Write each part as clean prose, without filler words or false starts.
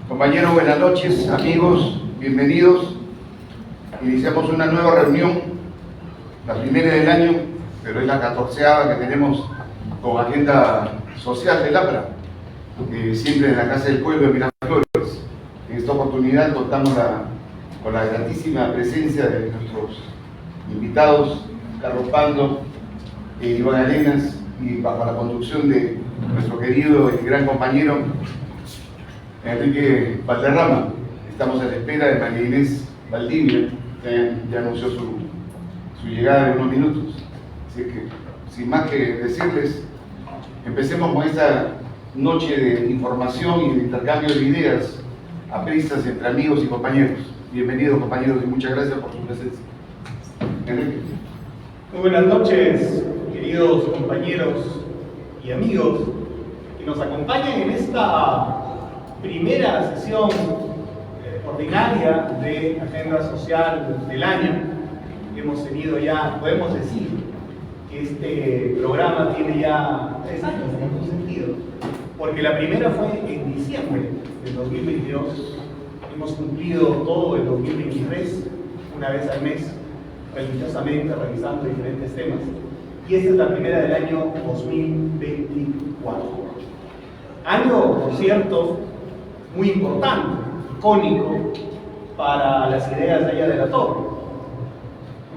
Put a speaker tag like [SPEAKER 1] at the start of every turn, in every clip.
[SPEAKER 1] Compañeros, buenas noches, amigos, bienvenidos. Iniciamos una nueva reunión, la primera del año, pero es la 14ª que tenemos con agenda social del APRA, siempre en la Casa del Pueblo de Miraflores. En esta oportunidad contamos con la gratísima presencia de nuestros invitados, Carlos Pando, Iván Arenas, y bajo la conducción de nuestro querido y gran compañero Enrique Valderrama. Estamos a la espera de María Inés Valdivia, que ya anunció su llegada en unos minutos. Así que, sin más que decirles, empecemos con esta noche de información y de intercambio de ideas apristas entre amigos y compañeros. Bienvenidos, compañeros, y muchas gracias por su presencia. Enrique.
[SPEAKER 2] Muy buenas noches, queridos compañeros y amigos que nos acompañan en esta primera sesión ordinaria de Agenda Social del año. Hemos tenido ya, podemos decir, que este programa tiene ya 3 años en algún sentido, porque la primera fue en diciembre del 2022. Hemos cumplido todo el 2023, una vez al mes, religiosamente revisando diferentes temas, y esta es la primera del año 2024. Año, por cierto, muy importante, icónico para las ideas de allá de la Torre,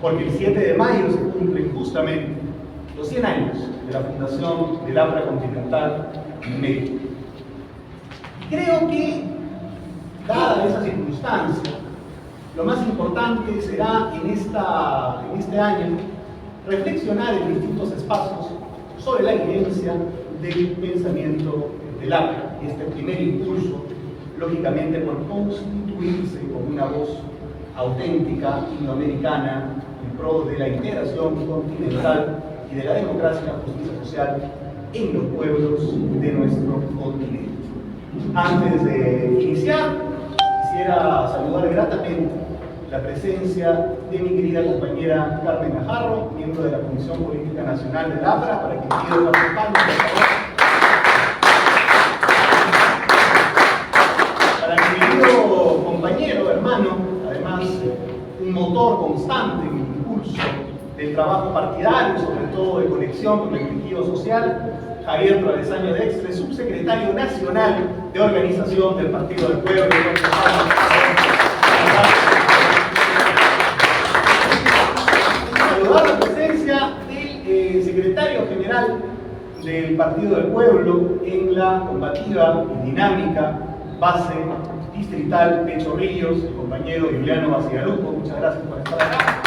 [SPEAKER 2] porque el 7 de mayo se cumplen justamente los 100 años de la fundación del APRA Continental en México. Y creo que, dada esa circunstancia, lo más importante será en este año reflexionar en distintos espacios sobre la vigencia del pensamiento del APRA y este primer impulso, lógicamente por constituirse como una voz auténtica indoamericana en pro de la integración continental y de la democracia y la justicia social en los pueblos de nuestro continente. Antes de iniciar, quisiera saludar gratamente la presencia de mi querida compañera Carmen Najarro, miembro de la Comisión Política Nacional del APRA, para que pido la respaldo, por favor. Para mi querido compañero, hermano, además un motor constante en el impulso del trabajo partidario, sobre todo de conexión con el tejido social, Javier Travesaño de Extre, subsecretario nacional de organización del Partido del Pueblo. Saludar la presencia del secretario general del Partido del Pueblo en la combativa y dinámica base distrital de Chorrillos, el compañero Juliano Bacigalupo. Muchas gracias por estar acá.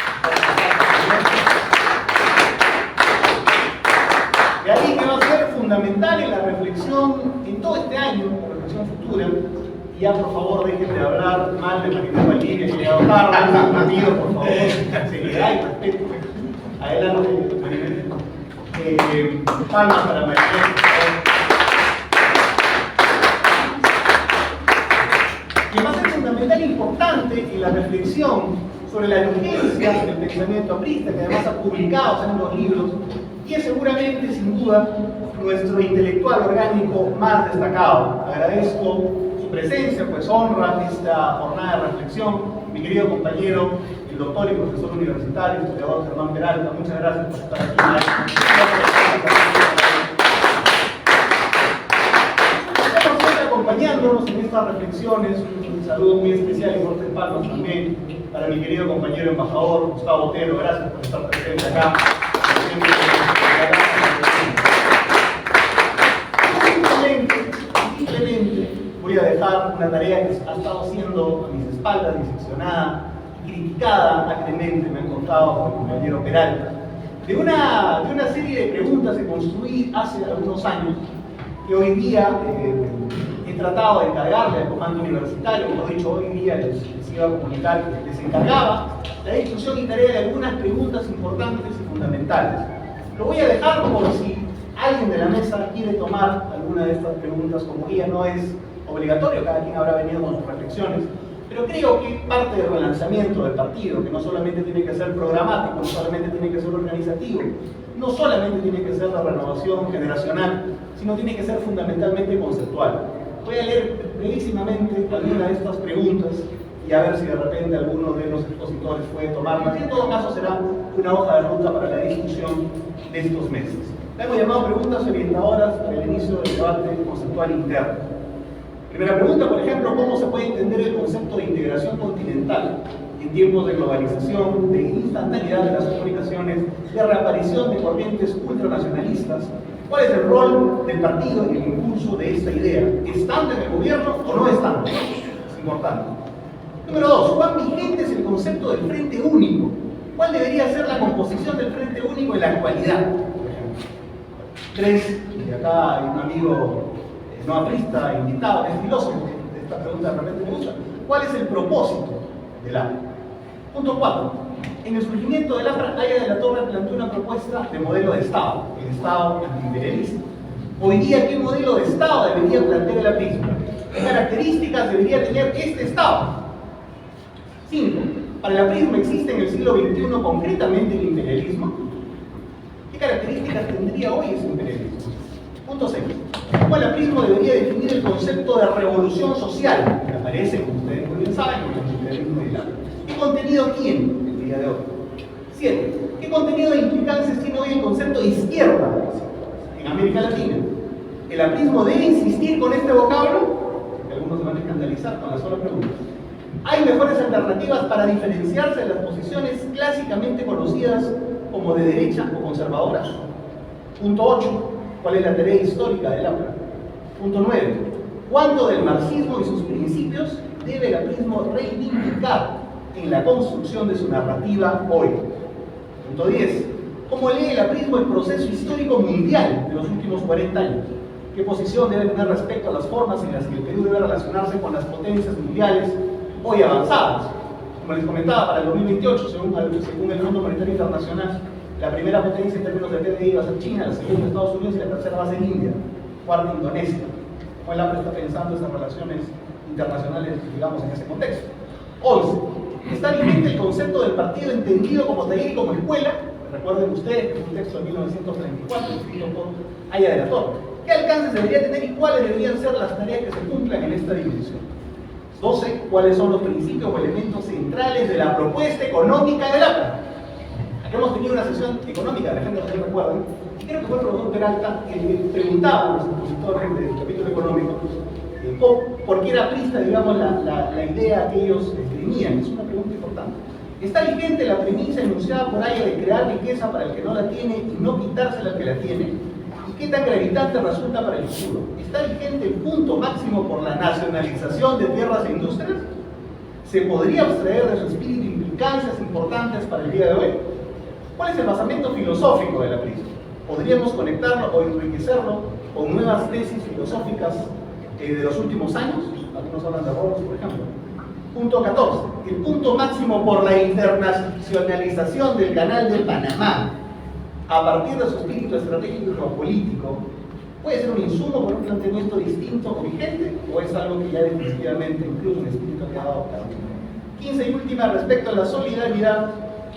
[SPEAKER 2] De ahí que va a ser fundamental en la reflexión en todo este año, la reflexión futura. Y ya, por favor, dejen de hablar mal de María Inés Valdivia, que ha llegado tarde, partido, por favor, seriedad y respeto. Adelante, María Inés. Palmas para María Inés, por favor. Y va a ser fundamental e importante en la reflexión sobre la vigencia del pensamiento aprista, que además ha publicado en los libros, y es seguramente, sin duda, nuestro intelectual orgánico más destacado. Agradezco su presencia, pues honra esta jornada de reflexión. Mi querido compañero, el doctor y profesor universitario, historiador Germán Peralta, muchas gracias por estar aquí. Estamos siempre acompañándonos en estas reflexiones. Un saludo muy especial y fuertes palmas también para mi querido compañero embajador Gustavo Otero. Gracias por estar presente acá. Simplemente voy a dejar una tarea que ha estado siendo a mis espaldas diseccionada y criticada acremente, me han contado por el compañero Peralta, de una serie de preguntas que construí hace algunos años, que hoy día he tratado de encargarle al comando universitario, como he dicho, hoy día les iba a comunicar que les encargaba la discusión y tarea de algunas preguntas importantes y fundamentales. Lo voy a dejar por si alguien de la mesa quiere tomar alguna de estas preguntas como guía. No es obligatorio, cada quien habrá venido con sus reflexiones, pero creo que parte del relanzamiento del partido, que no solamente tiene que ser programático, no solamente tiene que ser organizativo, no solamente tiene que ser la renovación generacional, sino tiene que ser fundamentalmente conceptual. Voy a leer brevísimamente alguna de estas preguntas y a ver si de repente alguno de los expositores puede tomarlas. Y en todo caso será una hoja de ruta para la discusión de estos meses. La hemos llamado preguntas orientadoras para el inicio del debate conceptual interno. Primera pregunta, por ejemplo, ¿cómo se puede entender el concepto de integración continental en tiempos de globalización, de instantaneidad de las comunicaciones, de reaparición de corrientes ultranacionalistas? ¿Cuál es el rol del partido en el impulso de esta idea? ¿Estando en el gobierno o no estando? Es importante. Número 2, ¿cuán vigente es el concepto del Frente Único? ¿Cuál debería ser la composición del Frente Único en la actualidad? 3, y acá hay un amigo no aprista, invitado, es filósofo, esta pregunta de repente me gusta. ¿Cuál es el propósito del APRA? Punto 4. En el surgimiento del APRA, Aya de la Torre planteó una propuesta de modelo de Estado, el Estado antiimperialista. Hoy día, ¿qué modelo de Estado debería plantear el aprismo? ¿Qué características debería tener este Estado? 5. Para el aprismo existe en el siglo XXI concretamente el imperialismo. ¿Qué características tendría hoy ese imperialismo? Punto 6. ¿Cómo el aprismo debería definir el concepto de revolución social? Que aparece, como ustedes muy bien saben, en el imperialismo de Islam. ¿Qué contenido tiene el día de hoy? 7. ¿Qué contenido de implicancias tiene hoy el concepto de izquierda en América Latina? ¿El aprismo debe insistir con este vocablo? Porque algunos se van a escandalizar con la sola pregunta. ¿Hay mejores alternativas para diferenciarse de las posiciones clásicamente conocidas como de derecha o conservadoras? Punto 8. ¿Cuál es la tarea histórica del APRA? Punto 9. ¿Cuánto del marxismo y sus principios debe el aprismo reivindicar en la construcción de su narrativa hoy? Punto 10. ¿Cómo lee el aprismo el proceso histórico mundial de los últimos 40 años? ¿Qué posición debe tener respecto a las formas en las que el Perú debe relacionarse con las potencias mundiales hoy avanzadas? Como les comentaba, para el 2028, según el Fondo Monetario Internacional, la primera potencia en términos de PDI va a ser China, la segunda Estados Unidos y la tercera va a ser India, cuarta Indonesia. ¿Cómo el APRA está pensando esas relaciones internacionales, digamos, en ese contexto? 11. ¿Está vigente el concepto del partido entendido como taller y como escuela? Recuerden ustedes que es un texto de 1934 escrito por Aya de la Torre. ¿Qué alcances debería tener y cuáles deberían ser las tareas que se cumplan en esta dimensión? 12. ¿Cuáles son los principios o elementos centrales de la propuesta económica del APRA? Aquí hemos tenido una sesión económica, la gente no se recuerda, y creo que fue el profesor Peralta el que preguntaba a los expositores del capítulo económico por qué era aprista, digamos, la idea que ellos esgrimían. Es una pregunta importante. ¿Está vigente la premisa enunciada por Aya de crear riqueza para el que no la tiene y no quitársela al que la tiene? ¿Y qué tan gravitante resulta para el futuro? ¿Está vigente el punto máximo por la nacionalización de tierras e industrias? ¿Se podría abstraer de su espíritu implicancias importantes para el día de hoy? ¿Cuál es el basamento filosófico de la aprismo? ¿Podríamos conectarlo o enriquecerlo con nuevas tesis filosóficas de los últimos años? Algunos hablan de Rawls, por ejemplo. Punto 14. El punto máximo por la internacionalización del Canal de Panamá, a partir de su espíritu estratégico y geopolítico, ¿puede ser un insumo por un planteamiento distinto o vigente? ¿O es algo que ya definitivamente incluso un espíritu que ha adoptado? 15 y última, respecto a la solidaridad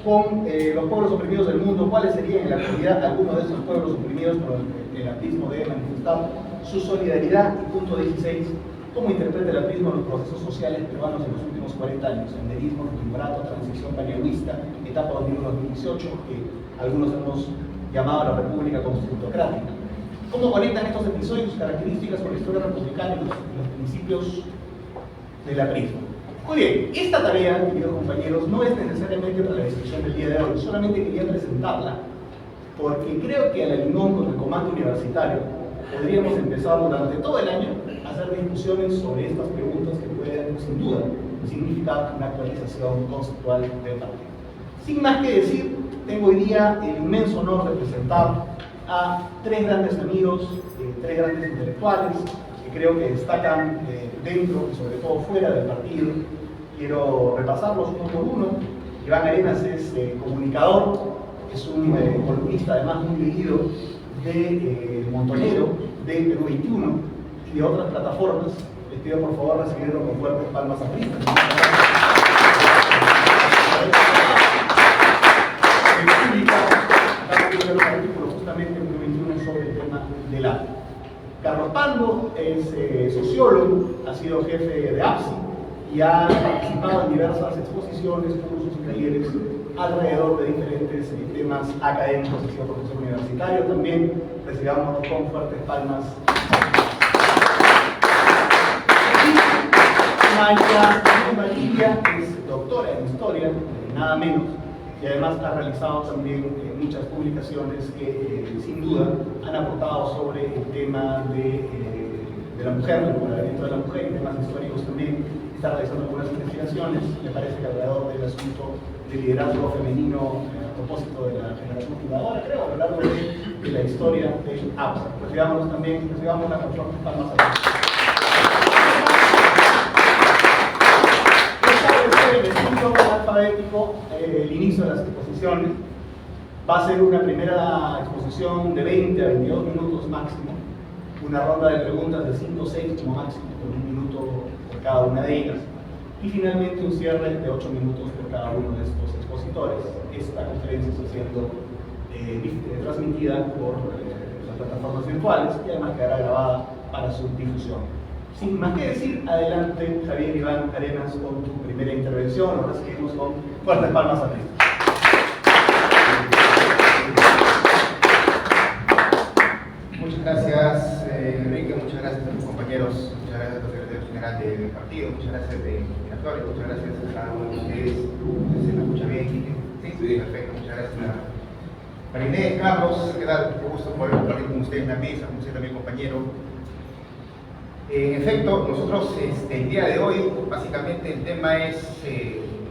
[SPEAKER 2] con los pueblos oprimidos del mundo, ¿cuáles serían en la actualidad algunos de esos pueblos oprimidos por el aprismo debe manifestar su solidaridad? Y punto 16, ¿cómo interpreta el aprismo los procesos sociales peruanos en los últimos 40 años? Senderismo, timbrato, transición paneagüista, etapa 2001-2018, que algunos hemos llamado a la República Constitutocrática. ¿Cómo conectan estos episodios sus características con la historia republicana y los principios del aprismo? Muy bien, esta tarea, queridos compañeros, no es necesariamente para la discusión del día de hoy, solamente quería presentarla, porque creo que al limón con el comando universitario podríamos empezar durante todo el año a hacer discusiones sobre estas preguntas que pueden, sin duda, significar una actualización conceptual del partido. Sin más que decir, tengo hoy día el inmenso honor de presentar a tres grandes amigos, tres grandes intelectuales, que creo que destacan dentro y sobre todo fuera del partido. Quiero repasarlos uno por uno. Iván Arenas es comunicador, es un columnista además muy leído de Montonero, de Perú 21 y de otras plataformas. Les pido por favor recibirlo con fuertes palmas apristas. Justamente en Perú 21 sobre el tema del agua. Carlos Pando Fernando es sociólogo, ha sido jefe de APSI y ha participado en diversas exposiciones, cursos y talleres alrededor de diferentes temas académicos. Ha sido profesor universitario también. Recibamos con fuertes palmas. María es doctora en historia, nada menos, y además ha realizado también muchas publicaciones que sin duda han aportado sobre el tema de la mujer, el empoderamiento de la mujer, y temas históricos también. Está realizando algunas investigaciones, me parece que alrededor del asunto del liderazgo femenino a propósito de la generación fundadora, creo, a lo largo de la historia del APSA. Recibámonos también, recibamos las fuertes palmas a todos. El estilo alfabético, el inicio de las exposiciones, va a ser una primera exposición de 20 a 22 minutos máximo, una ronda de preguntas de 5 o 6 como máximo, con 1 minuto por cada una de ellas, y finalmente un cierre de 8 minutos por cada uno de estos expositores. Esta conferencia está siendo transmitida por las plataformas virtuales y además quedará grabada para su difusión. Sin más que decir, adelante Javier Iván Arenas con tu primera intervención. Lo recibimos con fuertes palmas a ti.
[SPEAKER 3] Muchas gracias Enrique, muchas gracias a tus compañeros, muchas gracias al secretario general del partido, muchas gracias de Minatorio, muchas gracias a cada uno de ustedes. ¿Se me escucha bien, Quique? Sí, perfecto, muchas gracias a Marinés, Carlos, ¿qué tal? Qué gusto poder compartir con ustedes la mesa, con usted también compañero. En efecto, nosotros el día de hoy, básicamente el tema es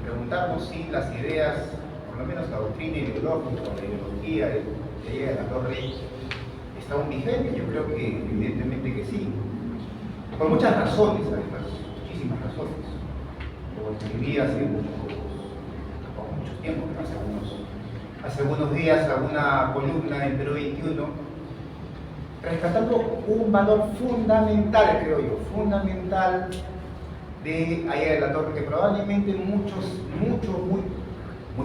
[SPEAKER 3] preguntarnos si las ideas, por lo menos la doctrina ideológica o la ideología de la Torre, está aún vigente. Yo creo que evidentemente que sí, por muchas razones además, muchísimas razones. Como escribí hace mucho tiempo, hace algunos días, alguna columna en Perú 21, rescatando un valor fundamental, creo yo, fundamental de Aya de la Torre, que probablemente muy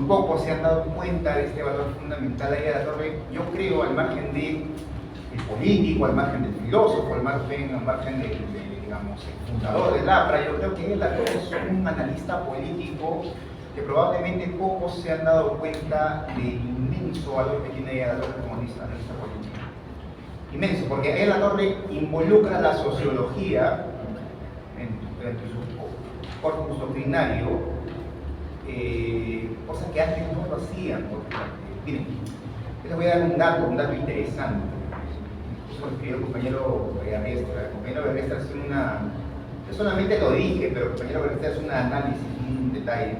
[SPEAKER 3] pocos se han dado cuenta de este valor fundamental de Aya de la Torre. Yo creo, al margen del político, al margen del filósofo, al margen del digamos, el fundador del APRA, yo creo que Aya de la Torre es un analista político que probablemente pocos se han dado cuenta del inmenso valor que tiene Aya de la Torre como analista político. Inmenso, porque Aya de la Torre involucra la sociología entre su corpus doctrinario, cosa que antes no lo hacían. Miren, les voy a dar un dato interesante. Eso lo escribió el compañero Berrestra. El compañero Berrestra hace yo solamente lo dije, pero el compañero Berrestra hace un análisis, un detalle,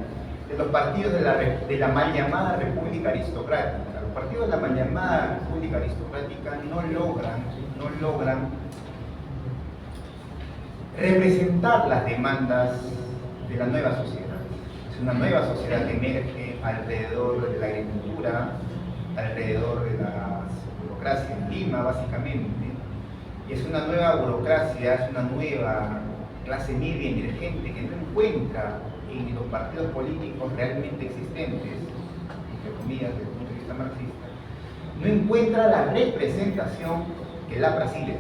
[SPEAKER 3] de los partidos de la mal llamada República Aristocrática. Los partidos de la mal llamada República Aristocrática no logran representar las demandas de la nueva sociedad. Es una nueva sociedad que emerge alrededor de la agricultura, alrededor de la burocracia en Lima, básicamente. Y es una nueva burocracia, es una nueva clase media emergente que no encuentra en los partidos políticos realmente existentes, entre comillas, desde el punto de vista marxista, no encuentra la representación que el APRA sí le dio.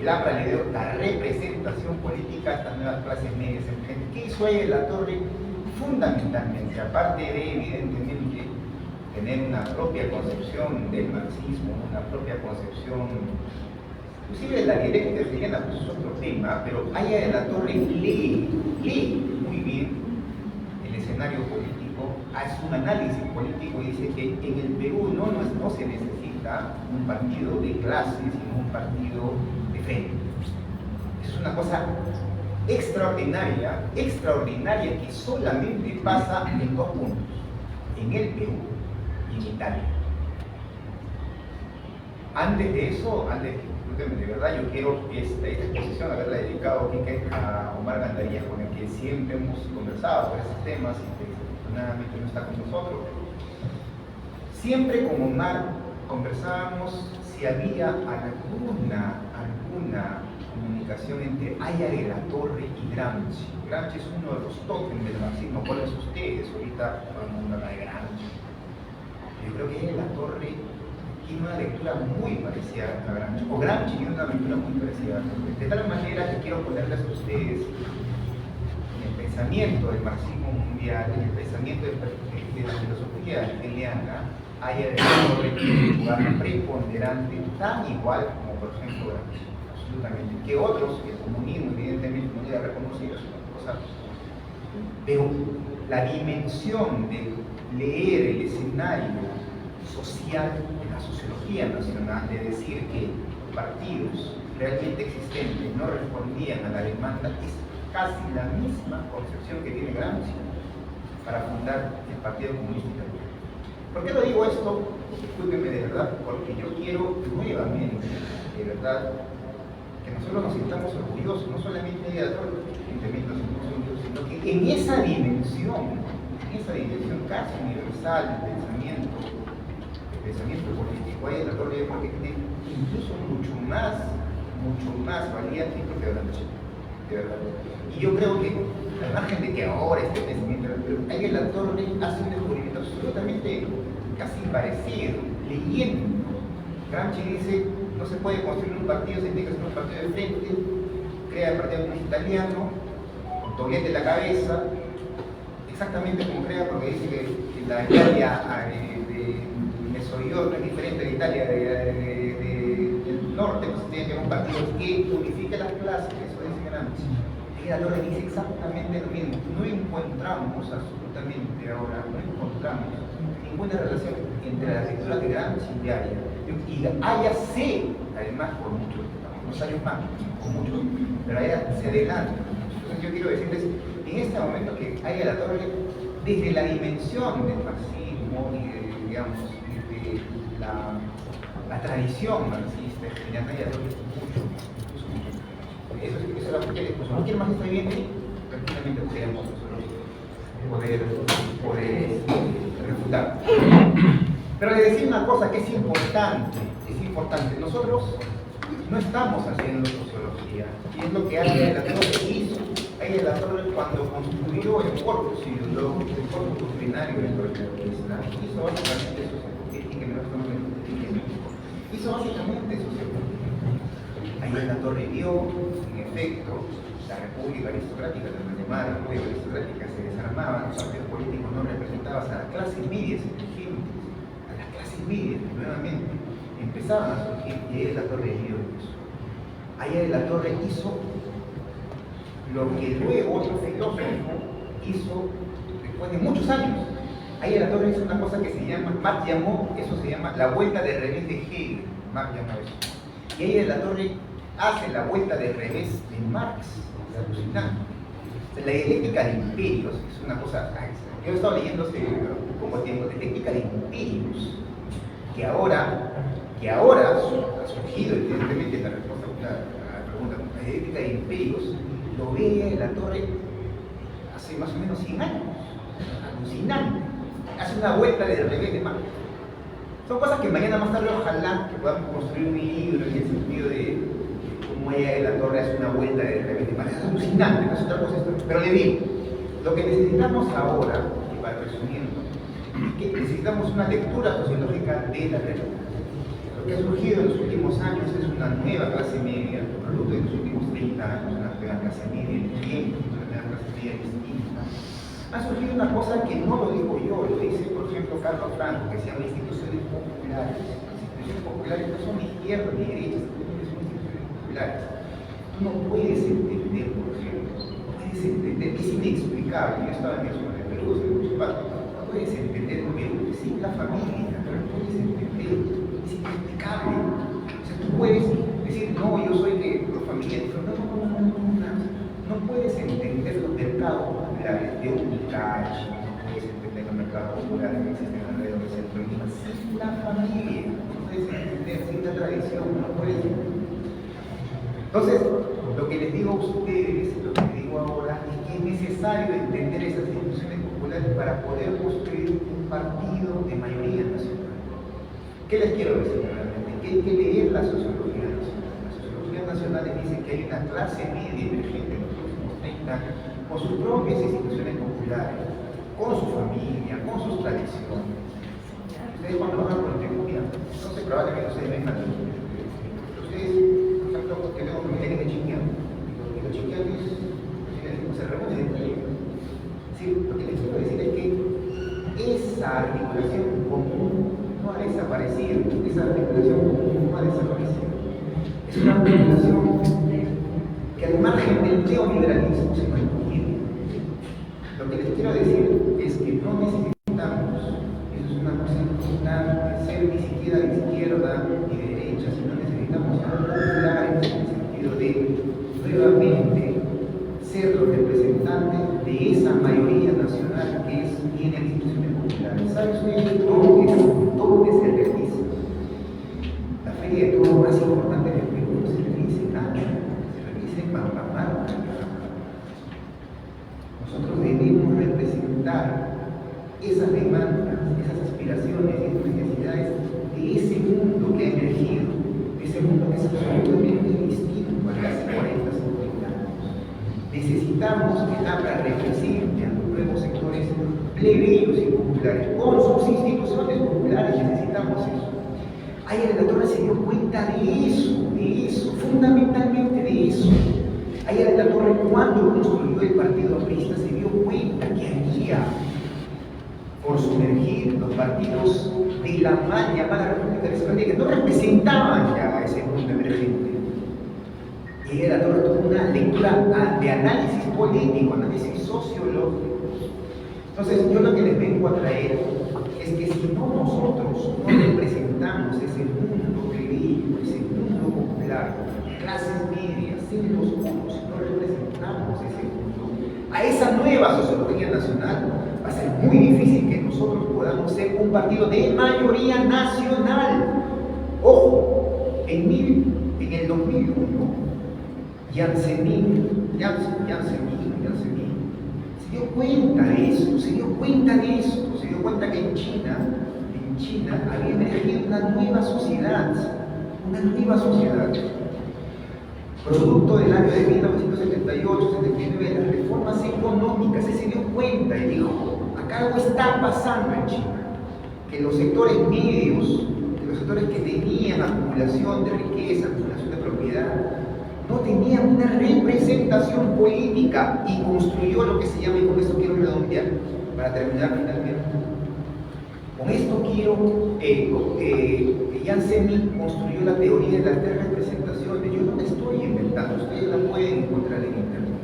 [SPEAKER 3] El APRA le dio la representación política a estas nuevas clases medias emergentes. ¿Qué hizo Aya de la Torre? Fundamentalmente, aparte de, evidentemente, tener una propia concepción del marxismo, una propia concepción, inclusive de la dialéctica hegeliana, pues es otro tema, pero Aya de la Torre lee muy bien el escenario político, hace un análisis político y dice que en el Perú no se necesita un partido de clase, sino un partido de fe. Es una cosa extraordinaria que solamente pasa en 2 puntos, en el Perú y en Italia. Antes de eso, de verdad yo quiero esta exposición haberla dedicado a Omar Gandarillas, con el que siempre hemos conversado por esos temas y que desafortunadamente no está con nosotros. Siempre con Omar conversábamos si había alguna comunicación entre Aya de la Torre y Gramsci. Gramsci es uno de los tótems del marxismo. ¿Cuáles ustedes? Ahorita todo el mundo habla de Gramsci. Yo creo que Aya de la Torre tiene una lectura muy parecida a Gramsci, o Gramsci tiene una lectura muy parecida a Torres, de tal manera que quiero ponerles a ustedes en el pensamiento del marxismo mundial, en el pensamiento de la filosofía hegeliana, haya de un lugar preponderante, tan igual como por ejemplo Gramsci, absolutamente, que otros, el comunismo evidentemente no debe reconocer, es una cosa, pero la dimensión de leer el escenario social de la sociología nacional, de decir que partidos realmente existentes no respondían a la demanda, es casi la misma concepción que tiene Gramsci para fundar el Partido Comunista Italiano. ¿Por qué lo digo esto? Discúlpenme de verdad, porque yo quiero nuevamente, de verdad, que nosotros nos sintamos orgullosos, no solamente de todos los sentimientos, sino que en esa dimensión casi universal del pensamiento político, hay la Torre porque tiene incluso mucho más valía que el propio Gramsci, de verdad. Y yo creo que, al margen de que ahora este pensamiento, hay que la Torre hace un descubrimiento absolutamente casi parecido, leyendo. Gramsci dice, no se puede construir un partido, se tiene que hacer un partido de frente, crea el Partido Comunista Italiano, con Togliatti en la cabeza, exactamente como crea, porque dice que la Italia de Mesoyorno es diferente de Italia del norte, pues tiene que haber un partido que unifique las clases, eso dice Gramsci. Y la Torre dice exactamente lo mismo. No encontramos absolutamente ahora, no encontramos ninguna relación entre la lectura de Gramsci y Aya. Y Aya se, además, por muchos años más, por muchos, pero Aya se adelanta. Entonces yo quiero decirles, en este momento que Aya la Torre, desde la dimensión del marxismo y de, digamos, de la tradición marxista, Aya la Torre es mucho. Eso es lo que quiere, pues no quiere más estar bien ahí, tranquilamente podríamos poder refutar. Pero le decir una cosa que es importante, nosotros no estamos haciendo sociología, y es lo que Aya de la Torre hizo. Aya de la Torre, cuando construyó el corpus ideológico, el corpus doctrinario del progresista, hizo básicamente sociología, hizo básicamente sociología. Aya de la Torre vio, en efecto, la república aristocrática, la llamada república aristocrática, se desarmaba, los partidos políticos no representaban a las clases medias emergentes, a las clases medias que nuevamente empezaban a surgir, y Aya de la Torre vio eso. Aya de la Torre hizo lo que luego otro filósofo hizo después de muchos años. Aya de la Torre hizo una cosa que se llama, Marx llamó, eso se llama la vuelta de revés de Hegel, Marx llamó eso. Y Aya de la Torre hace la vuelta de revés de Marx, es alucinante. La dialéctica de imperios es una cosa, yo he estado leyendo hace poco tiempo, dialéctica de imperios, que ahora ha surgido evidentemente la respuesta a la pregunta, la dialéctica de imperios lo ve la Torre hace más o menos 100 años, alucinante, hace una vuelta de revés de Marx. Son cosas que mañana más tarde ojalá que podamos construir un libro en el sentido de cómo Aya de la Torre hace una vuelta de revés de Marx. Es alucinante, no es otra cosa esto. Pero le digo, lo que necesitamos ahora, y para resumiendo, es que necesitamos una lectura sociológica de la realidad. Lo que ha surgido en los últimos años es una nueva clase media, producto de los últimos 30 años, una nueva clase media, una nueva clase media distinta. Ha surgido una cosa que no lo digo yo, lo dice por ejemplo Carlos Franco, que se llama instituciones populares. Las instituciones populares no son ni izquierdas ni derechas, son instituciones populares. Tú no puedes entender, por ejemplo, es inexplicable. Yo estaba en el sur de Perú, en muchas partes, no puedes entender en Perú sin la familia, pero no puedes entender, es inexplicable. O sea, tú puedes decir, no, yo soy de familia, no puedes entender los mercados populares de Unicach, no puedes entender los mercados populares que existen alrededor del centro de Lima, sin la familia, no puedes entender, sin la tradición, no puedes entender. Entonces, lo que les digo a ustedes, lo que les digo ahora, es que es necesario entender esas instituciones populares para poder construir un partido de mayoría nacional. ¿Qué les quiero decir realmente? Que hay que leer la sociología nacional. La sociología nacional les dice que hay una clase media emergente en los próximos 30 años con sus propias instituciones populares, con su familia, con sus tradiciones. Ustedes cuando van a Colombia, entonces probablemente ustedes vengan. Ustedes, por ejemplo, que tengo familiares de Chiquián, y los chiquianos se reúnen de ahí. Sí, lo que les quiero decir es que esa articulación común no ha desaparecido, esa articulación común no ha desaparecido. Es una articulación que al margen del neoliberalismo se mantiene. Lo que les quiero decir es que no necesitamos, eso es una cosa importante, ser ni siquiera de izquierda ni de derecha, sino necesitamos ser populares en el sentido de nuevamente ser los representantes de esa mayoría nacional que es tiene instituciones populares. ¿Saben ustedes dónde se realiza? La feria de todo más importante del Perú se realiza en Nacho, se realiza en Pampamar. Nosotros debemos representar esas demandas, esas aspiraciones, esas necesidades de ese mundo que ha emergido, de ese mundo que es absolutamente distinto a hace 40, 50 años. Necesitamos que el APRA represente a los nuevos sectores plebeyos y populares, con sus instituciones populares, necesitamos eso. Ayer la Torre se dio cuenta de eso, fundamentalmente de eso. Ayer la Torre, cuando construyó el partido aprista, se dio cuenta que había por sumergir los partidos de la mal llamada República Venezolana, que no representaban ya a ese mundo emergente. Y la Torre tuvo una lectura de análisis político, análisis sociológico. Entonces, yo lo que les vengo a traer es que si no nosotros no representamos ese mundo plebeyo, ese mundo popular, clases medias, círculos oscuros, si no representamos ese mundo, a esa nueva sociología nacional, va a ser muy difícil que nosotros podamos ser un partido de mayoría nacional. Ojo, en el 2001, Jiang Zemin se dio cuenta de eso, se dio cuenta que en China había emergido una nueva sociedad, producto del año de 1978, 79, de las reformas económicas. Se dio cuenta y dijo, acá algo está pasando en China, que los sectores medios, que los sectores que tenían acumulación de riqueza, acumulación de propiedad, no tenían una representación política, y construyó lo que se llama, y con esto quiero redondear, para terminar finalmente. Con esto quiero, Jiang Zemin construyó la teoría de las tres representaciones. Yo no la estoy inventando, ustedes la pueden encontrar en internet.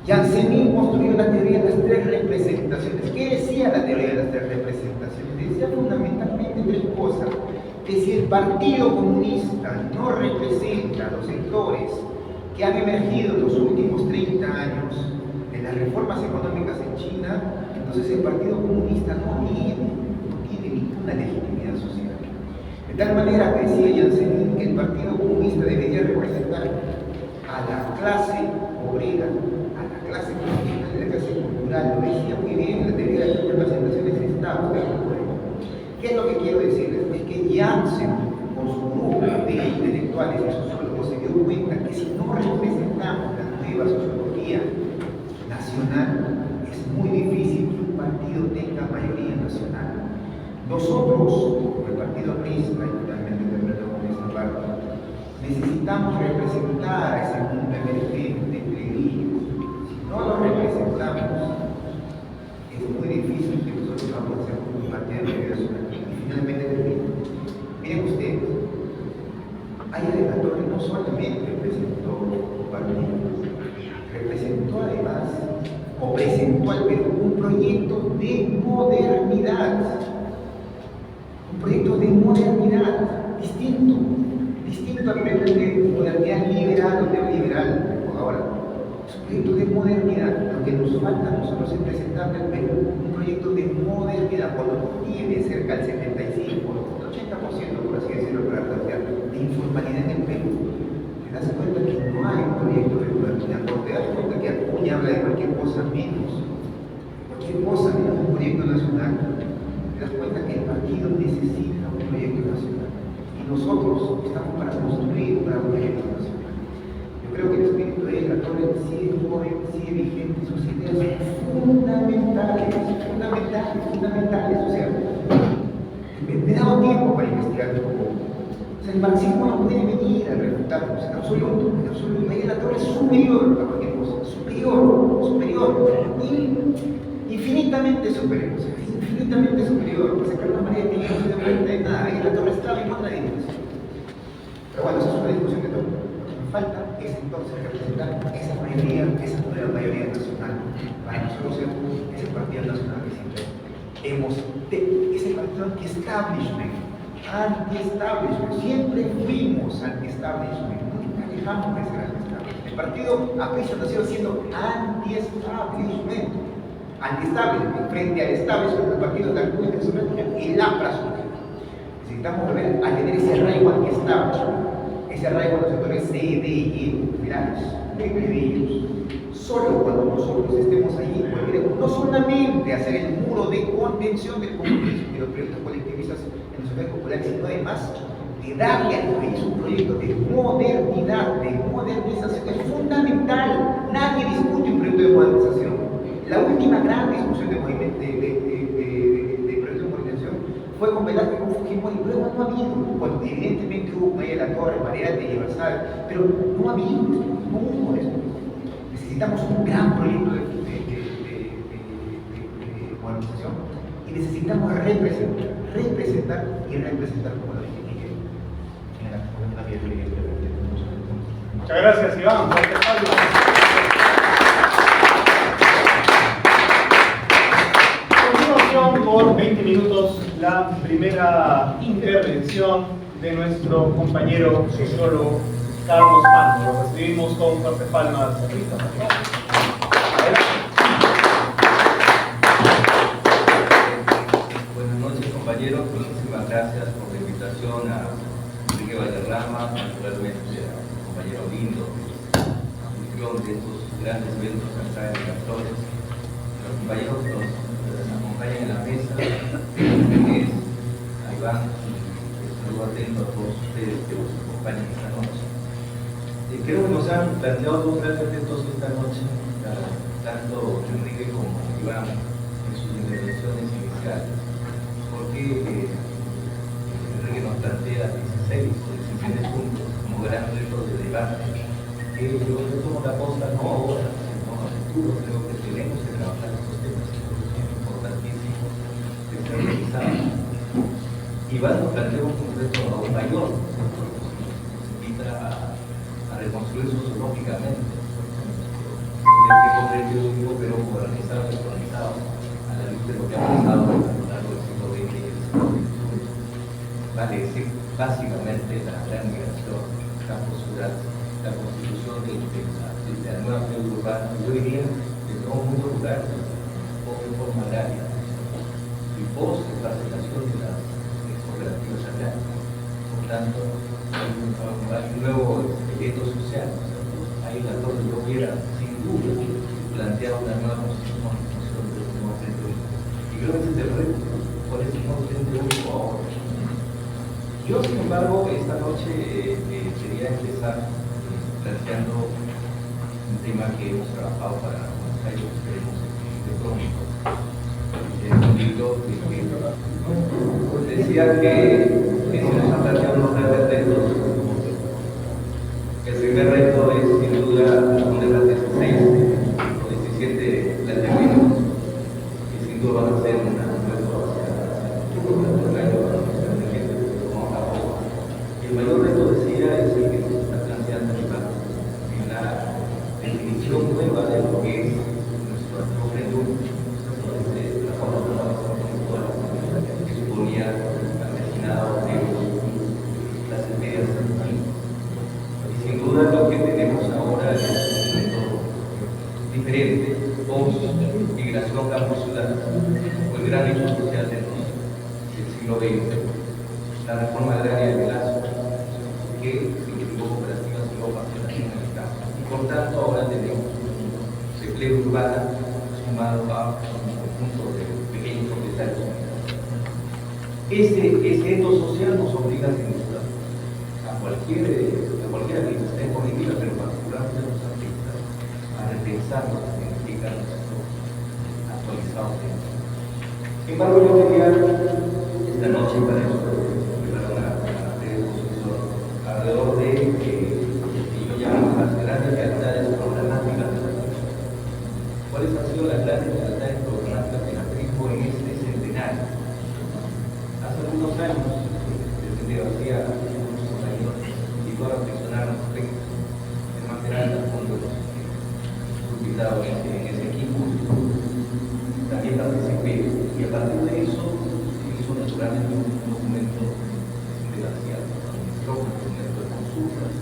[SPEAKER 3] Jiang Zemin construyó la teoría de las tres representaciones. ¿Qué decía la teoría de las tres representaciones? Decía fundamentalmente tres cosas. Que si el Partido Comunista no representa a los sectores que han emergido en los últimos 30 años de las reformas económicas en China, entonces el Partido Comunista no tiene ninguna legitimidad social. De tal manera que decía Jiang Zemin que el Partido Comunista debería representar a la clase obrera, a la clase profesional, a la clase cultural. Lo decía muy bien, la teoría de las representaciones está. ¿Qué es lo que quiero decirles? Es que Jiang Zemin, con su grupo de intelectuales y sociólogos, se dio cuenta que si no representamos la nueva sociología nacional, es muy difícil que un partido tenga mayoría nacional. Nosotros, como el partido aprista, y finalmente termino con esta parte, necesitamos representar a ese mundo emergente, plebeyo. Si no lo representamos, es muy difícil que nosotros vamos a ser un partido de nacional. Y finalmente termino. Miren ustedes, Ayer la Torre no solamente representó un partido, representó además, o presentó al Perú un proyecto de modernidad. Un proyecto de modernidad distinto al proyecto de modernidad liberal o neoliberal, como ahora. Es un proyecto de modernidad. Lo que nos falta a nosotros es presentarle al Perú un proyecto de modernidad, cuando no tiene cerca del 75, el 80%, por así decirlo, para plantear de informalidad en el Perú. Te das cuenta que no hay un proyecto de modernidad, porque te das cuenta que Acuña habla de cualquier cosa menos un proyecto nacional. Te das cuenta que el partido necesita un proyecto nacional, y nosotros estamos para construir un proyecto nacional. Yo creo que el espíritu de la Torre sigue joven, sigue vigente, sus ideas son fundamentales. O sea, Me he dado tiempo para investigar un poco. O sea, el marxismo no puede venir a refutarnos en absoluto, en absoluto. Ahí la torre es superior a cualquier cosa, superior, infinitamente superior, o sea, infinitamente superior. Para sacar una María de Tijera no se da cuenta de nada, ahí la torre estaba en contra de ellos. Pero bueno, esa es una discusión de todo. Lo que nos falta es entonces representar esa mayoría, esa nueva mayoría nacional. Para nosotros es el Partido Nacional que siempre es el partido anti-establishment, siempre fuimos anti-establishment, nunca dejamos de ser anti-establishment. El partido Aparicio nació siendo anti-establishment, frente al establishment. El partido tal como es el APRA surge. Necesitamos volver a tener ese arraigo anti-establishment, ese arraigo a los sectores C, D y E, populares, muy plebeos. Solo cuando nosotros estemos allí volveremos no solamente a hacer el muro de contención del comunismo y los proyectos colectivistas en los sectores populares, sino además de darle al país un proyecto de modernidad, de modernización. Es fundamental. Nadie discute un proyecto de modernización. La última gran discusión de movimiento de proyecto de modernización fue con Velázquez, con Fujimori. Luego no ha habido. Bueno, evidentemente hubo con ella la Torre, Mariate y Versal, pero no ha habido, no hubo eso. Necesitamos un gran proyecto de modernización y necesitamos representar como lo dije Miguel en la vía de.
[SPEAKER 2] Muchas gracias, Iván. Continuación por 20 minutos la primera intervención de nuestro compañero sociólogo Carlos Palma. Lo recibimos con fuertes palmas.
[SPEAKER 4] Buenas noches, compañeros. Muchísimas gracias por la invitación a Enrique Valderrama, naturalmente a mi compañero Lindo, anfitrión de estos grandes eventos acá en Miraflores. Los compañeros que nos acompañan en la mesa, a Iván, estoy atento a todos ustedes que nos acompañan esta noche. Creo que nos han planteado dos grandes retos esta noche, tanto Enrique como Iván en sus intervenciones iniciales. Porque Enrique nos plantea 16 o 17 puntos como gran reto de debate, que yo tomo la cosa no ahora, sino a futuro. Creo que tenemos que trabajar estos temas, que son importantísimos de ser realizados. Iván nos plantea un reto aún mayor, nos invita a reconstruir sociológicamente el tiempo previo, pero modernizado y actualizado a la luz de lo que ha pasado a lo largo del siglo XX y el siglo XXI. Vale decir, básicamente, la gran migración, campo-ciudad, la constitución de la nueva ciudad urbana, yo diría, del nuevo mundo rural, post-reforma agraria, y post-parcelación de las cooperativas agrarias. Por tanto, hay un nuevo evento social. Ahí la torre yo hubiera, sin duda, planteado una nueva constitución del sistema centro. Y creo que ese es el reto, por eso no centro único ahora. Yo, sin embargo, esta noche quería empezar planteando un tema que hemos trabajado para Buenos Aires, esperemos de pronto. Un libro que decía que se nos están planteando unos grandes retos. El primer reto es, sin duda, responder las 16 o 17 planteamientos, que sin duda van a ser un reto hacia el futuro del año. El mayor reto, decía, es el que nos está planteando en la definición nueva de lo que es nuestro referéndum, la forma que suponía asesinado de las medidas del país. Y sin duda lo que tenemos ahora es un mundo diferente, post-migración campo-ciudad, o el gran hecho social del siglo XX, la reforma agraria de Velasco, que significó cooperativas y luego parcelación en el campo. Y por tanto ahora tenemos un empleo urbano sumado a un conjunto de pequeños propietarios. Ese eto social nos obliga sin duda a cualquiera que esté en política, pero particularmente a los artistas, a repensar lo que significa nuestro actualizado tiempo. Sin embargo, yo quería esta noche para eso preparar una breve exposición alrededor de que yo llamo las grandes lealtades programáticas de la actriz. ¿Cuáles han sido las grandes lealtades programáticas de la actriz en este centenario? Hace algunos años, desde García, muchos compañeros invitó a reflexionar respecto de más grandes fondos invitados en ese equipo. También participé y a partir de eso se hizo naturalmente un documento de García, un documento de consultas,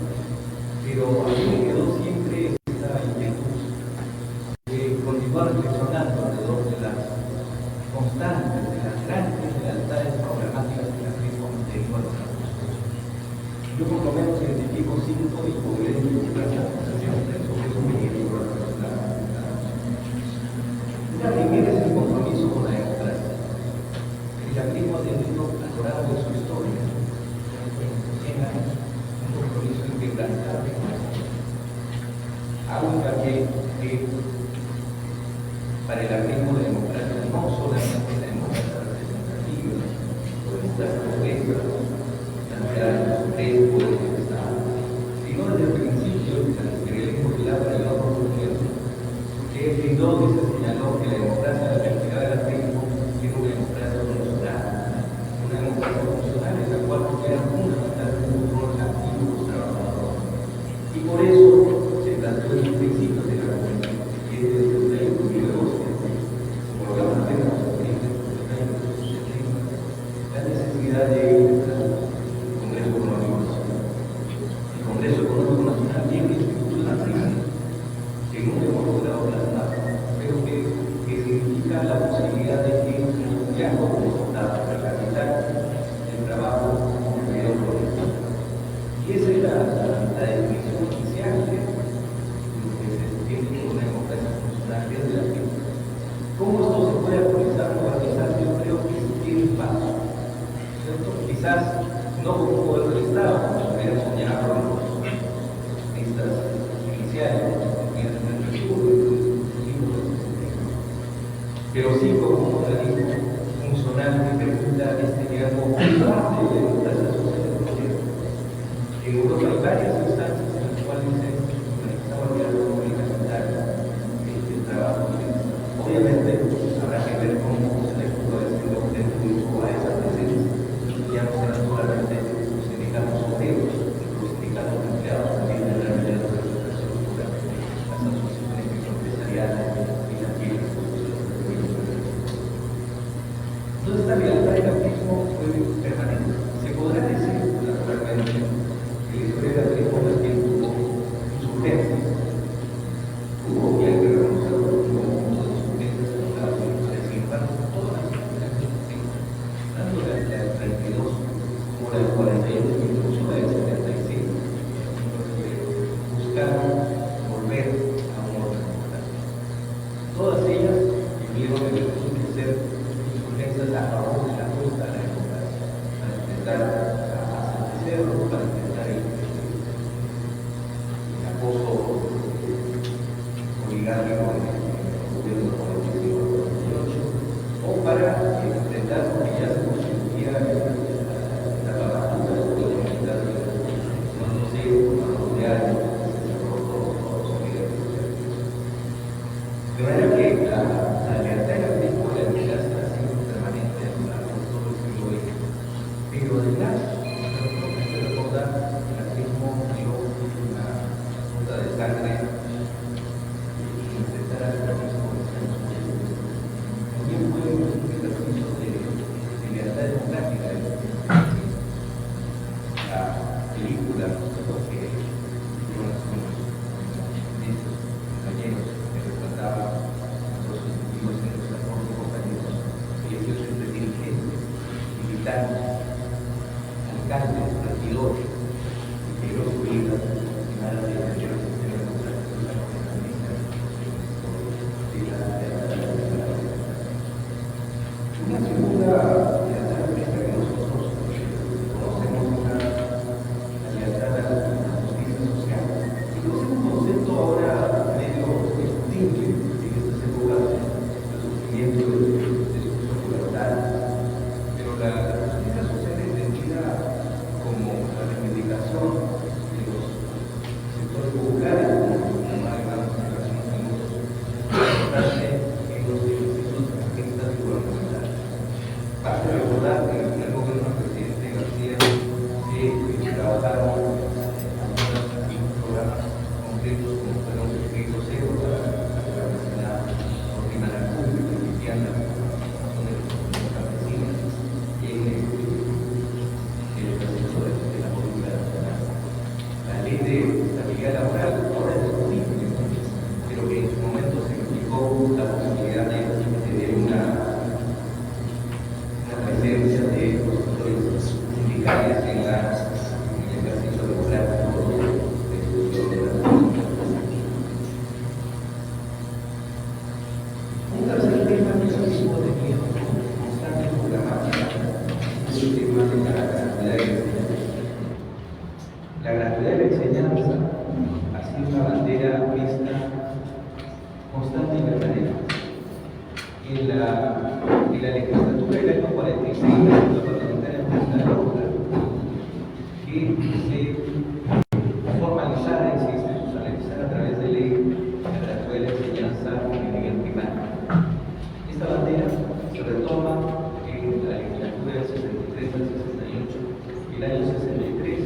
[SPEAKER 4] pero a mí me quedó siempre esta inquietud de continuar reflexionando alrededor de las constantes, de las grandes lealtades programáticas que la actriz contenido a los actores. Yo por lo menos identifico 5 y podré identificar las conversaciones sobre eso me llevo a reflexionar. La primera es el compromiso con la democracia. El activismo ha tenido a lo largo de su historia, en 100 años, un compromiso inquebrantable con la democracia. Hago hincapié que para el activismo de democracia no solamente la democracia representativa, o democracia modesta, la unidad de los tres poderes del Estado, sino desde el principio el liberalismo de la privada oportunidad, que brindó y se señaló que la democracia de la actividad del activismo era una democracia funcional en la cual era fundamental un control activo de los trabajadores. Y por eso se planteó el principio de la comunidad, que es desde el año 2012, por la parte de los la necesidad de Congreso Económico Nacional. El Congreso Económico Nacional tiene que institucionar que no hemos logrado plasmar, pero que significa la posibilidad de que ya como Estado recapital el trabajo de los colectivos. Y esa es la definición inicial de lo que se entiende como una democracia funcional desde la actividad. ¿Cómo esto se puede actualizar o modernizar? Yo creo que tiene un paso, ¿cierto? Quizás no como un poder del Estado, como hubiera soñado los listas iniciales, pero sí como un organismo funcional que permita digamos, parte de la democracia social del gobierno. En Europa hay varias instancias en las cuales se organiza la República Capital el trabajo. Obviamente habrá que ver cómo se le puede decir a esa presencia. Ya no serán solamente los sindicatos obreros, los sindicatos empleados, también tendrán la representación cultural, las asociaciones empresariales y también entonces esta lealtad del activismo fue permanente. Se podrá decir, naturalmente, que la historia del activismo también tuvo insurgencias. Hubo, y hay que reconocerlo, hubo muchas insurgencias en los lados de sin embargo, todas las insurgencias, tanto la del 32 como la del 48 y incluso la del 76, buscaron volver a un orden democrático. Todas ellas vivieron en el resultado de ser a favor de la puesta a la democracia, para intentar asentecerlo, para intentar el acoso oligárquico en el gobierno de 1948, o para intentar que ya se constituía la papatuta del gobierno militar de no sé, de años, se cerró todos los gobiernos. De manera que la lealtad del activismo de la democracia ha sido permanente a lo largo de todo el siglo XX. Pero además, hay que recordar que el activismo dio una ruta de sangre y intentar hacer lo mismo en los años 80. También fue un ejercicio de libertad democrática. La película que vieron algunos compañeros que retrataba los ejecutivos en los acuerdos de compañeros y ellos entre dirigentes, militantes, alcaldes, regidores, que los cuidan y nada de defender el sistema democrático de la comunidad. Una segunda lealtad que nosotros conocemos la lealtad a la justicia social. Y no es un concepto ahora medio discutible en estas épocas de sufrimiento de discursos libertarios, pero la la posibilidad de tener una presencia de profesores sindicales en el ejercicio democrático de la un tercer tema que es el mismo de que constante programática es el tema de la gratuidad de la enseñanza. La gratuidad de la enseñanza ha sido una bandera vista constante y permanente. En la legislatura del año 46, la parlamentaria que se formalizara y se institucionalizara a través de ley la gratuidad de la enseñanza en nivel primario. Esta bandera se retoma en la legislatura del 63 al 68 y el año 63,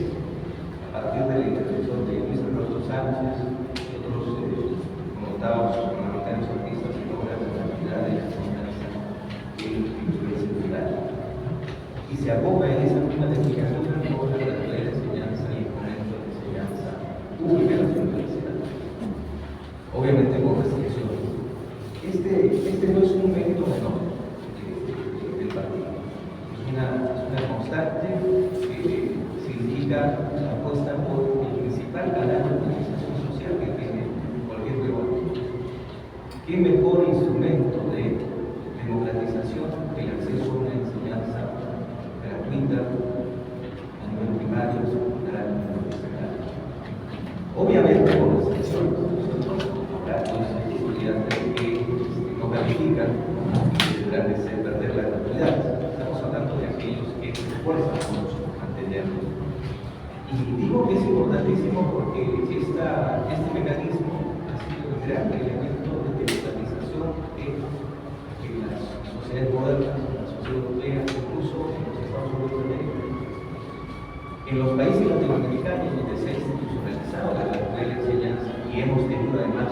[SPEAKER 4] a partir de la intervención de Luis Alberto Sánchez y otros connotados parlamentarios artistas y logran la gratuidad de la enseñanza en el nivel secundario. Y se aboga en esa misma legislatura por la gratuidad de la enseñanza y el fomento de la enseñanza pública en las universidades. Obviamente con restricciones. Este no es un mérito menor del partido. Es una constante que significa la apuesta por el principal canal de organización social que tiene cualquier peruano. ¿Qué mejor instrumento de democratización que el acceso a una enseñanza gratuita a nivel primario, secundario y universitario? Obviamente con restricciones. Habrá estudiantes que no califican y tendrán que perder la gratuidad. Estamos hablando de aquellos que se esfuerzan por mantenerlo. Y digo que es importantísimo porque este mecanismo ha sido un gran elemento de democratización en las sociedades modernas, en la sociedad europea, incluso en los Estados Unidos de América. En los países latinoamericanos donde se ha institucionalizado la gratuidad de la enseñanza y hemos tenido además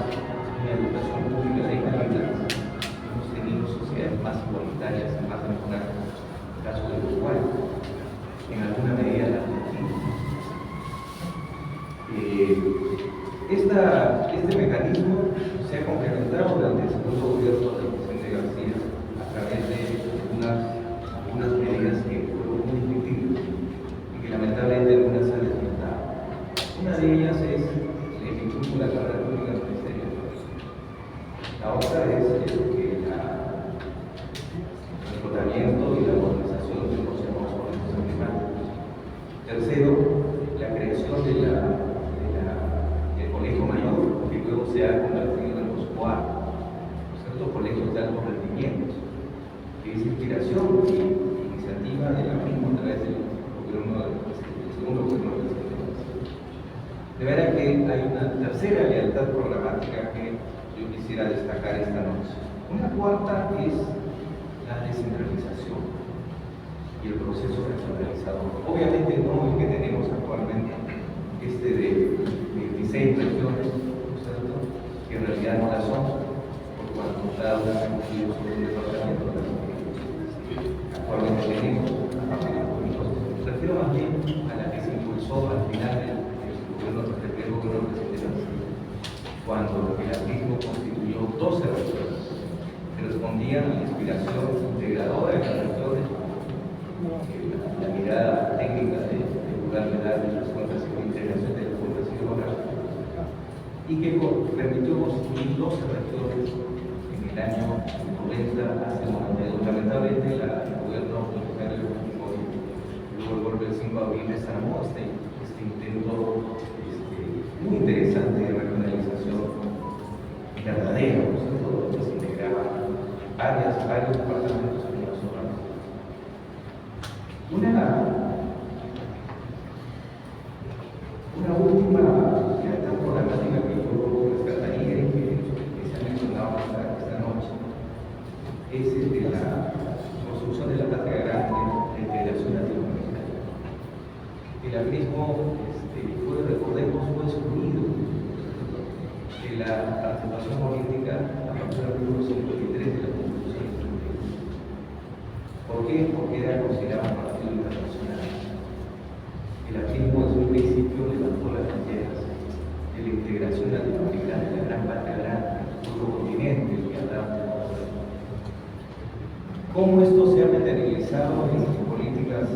[SPEAKER 4] una educación pública de calidad, hemos tenido sociedades más igualitarias y más democráticas, el caso de Uruguay, en alguna medida la Argentina. Este mecanismo se ha complementado durante el segundo gobierno del presidente García a través de algunas medidas que fueron muy difíciles y que lamentablemente algunas se han desmontado. Una de ellas es el Instituto de la Carrera Pública del Ministerio de Educación. La otra es el reclutamiento y la modernización de los llamados colegios primarios. Tercero, la creación del colegio mayor, que luego se ha convertido en los COAR, ¿cierto? Colegios de altos rendimientos, que es inspiración y iniciativa de la misma a través del segundo gobierno del presidente. De manera que hay una tercera lealtad programática que yo quisiera destacar esta noche. Una cuarta es la descentralización y el proceso regionalizador. Obviamente no el que tenemos actualmente, de 26 regiones, ¿cierto? Que en realidad no la son, por cuanto cada una se ha construido sobre un departamento de las que actualmente tenemos. Me refiero más bien a la que se impulsó al final del gobierno del presidente García, cuando el activismo constituyó 12 regiones que respondían a la inspiración integradora de las regiones, la mirada técnica de pluralidad de las cuentas y la integración de las cuentas geográficas, y que permitió construir 12 regiones en el año 90 hasta el 92. Lamentablemente, el gobierno autoritario y luego el golpe del 5 de abril desarmó este intento muy interesante de regionalización verdadera, donde se integraban varios departamentos en una sola. Una última lealtad programática que yo rescataría y que se ha mencionado esta noche es el de la construcción de la patria grande de integración latinoamericana. El acrismo recordemos, fue excluido de la participación política a partir del artículo 53 de la Constitución. ¿Por qué? Porque era considerado un partido internacional. El acrismo desde un principio levantó las banderas de la integración latinoamericana, de la gran patria grande, del continente, que hablaba cómo esto se ha materializado en políticas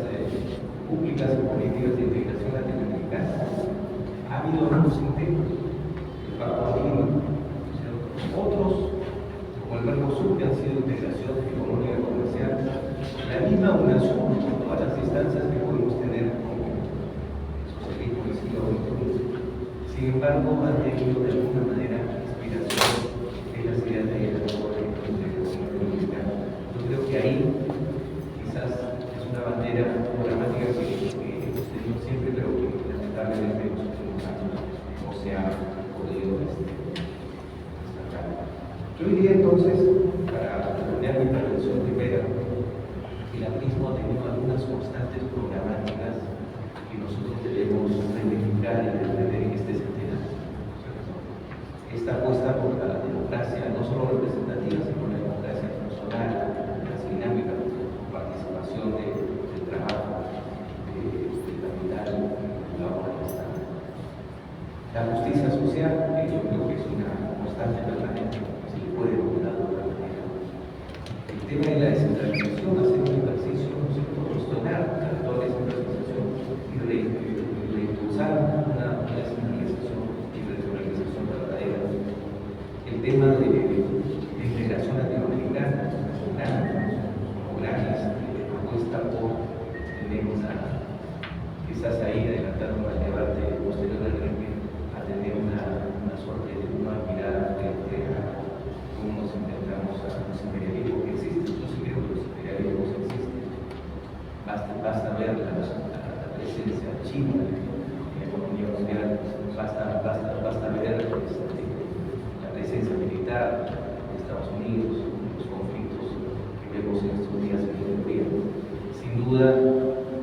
[SPEAKER 4] públicas y políticas de integración latinoamericana. Ha habido algunos intentos, el Pacto Andino, otros, como el Mercosur, que han sido integración económica y comercial, la misma UNASUR, con todas las instancias que podemos tener como socialismo del siglo XXI. Sin embargo, han tenido de alguna manera inspiración en las ideas de la integración latinoamericana. Yo creo que ahí quizás es una bandera programática que hemos tenido siempre, pero que lamentablemente en los últimos años no se ha podido destacar. Yo diría entonces, para terminar mi intervención primera, que el aprismo ha tenido algunas constantes programáticas que nosotros debemos reivindicar y defender en este centenario. Esta apuesta por la democracia, no solo representativa, sino la democracia funcional, las dinámicas de participación del trabajo, del capital, la obra del Estado. La justicia social, que yo creo que es una constante permanente, se le puede lograr de otra manera. El tema de la descentralización, hacer un ejercicio, no sé cómo cuestionar la actual descentralización y reimpulsar una descentralización y regionalización verdadera. El tema de integración latinoamericana, como grandes propuesta por tenemos quizás ahí adelantando al debate posterior del régimen a tener una suerte de nueva mirada frente a cómo nos enfrentamos a los imperialismos que existen. Yo sí creo que los imperialismos existen. Basta ver la presencia china en la economía mundial, basta ver la presencia militar de Estados Unidos, los conflictos que vemos en estos días en Etiopía. Sin duda,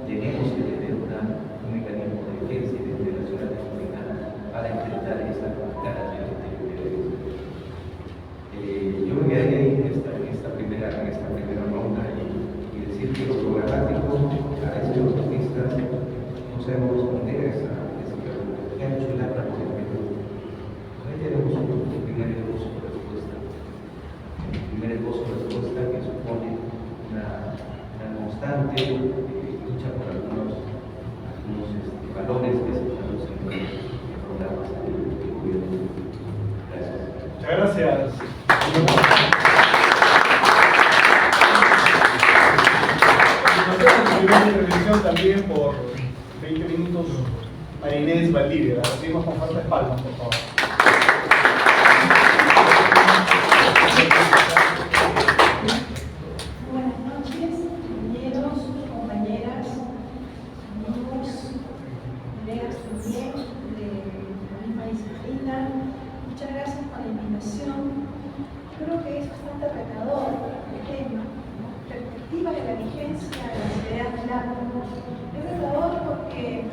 [SPEAKER 4] tenemos que tener un mecanismo de defensa y de integración latinoamericana para enfrentar esa característica de imperialismo. Yo me quedaría ahí en esta primera ronda y decir que los programáticos, a veces los artistas, no sabemos responder a esa pregunta. ¿Qué ha hecho el APRA por el Perú? Ahí tenemos un primer esbozo de respuesta. El primer esbozo de respuesta que supone una constante lucha por algunos valores que se traducen en programas de gobierno. Gracias.
[SPEAKER 2] Muchas gracias. Nos vemos en primera intervención también por 20 minutos María Inés Valdivia. La recibimos con fuertes palmas, por favor.
[SPEAKER 5] Buenas noches, compañeros, compañeras, amigos, colegas también de la misma disciplina. Muchas gracias por la invitación. Creo que es bastante retador el tema, ¿no? Perspectiva de la vigencia de la sociedad del arte. Es retador porque,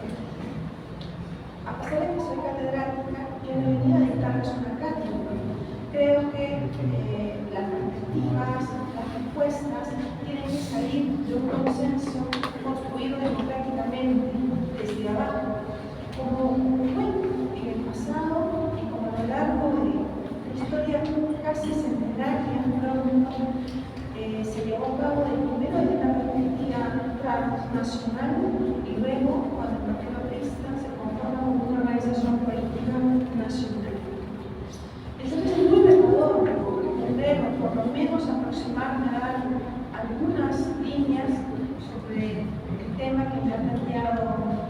[SPEAKER 5] a pesar de que soy catedrática, yo no venía a dictarles una cátedra. Creo que las perspectivas, las respuestas tienen que salir de un consenso construido democráticamente desde abajo, como fue en el pasado y como a lo largo de la historia casi centenaria, se llevó a cabo primero desde la perspectiva transnacional y luego cuando el Partido Aprista se conforma como una organización política nacional. Entonces es muy retador por lo menos aproximarme a dar algunas líneas sobre el tema que me ha planteado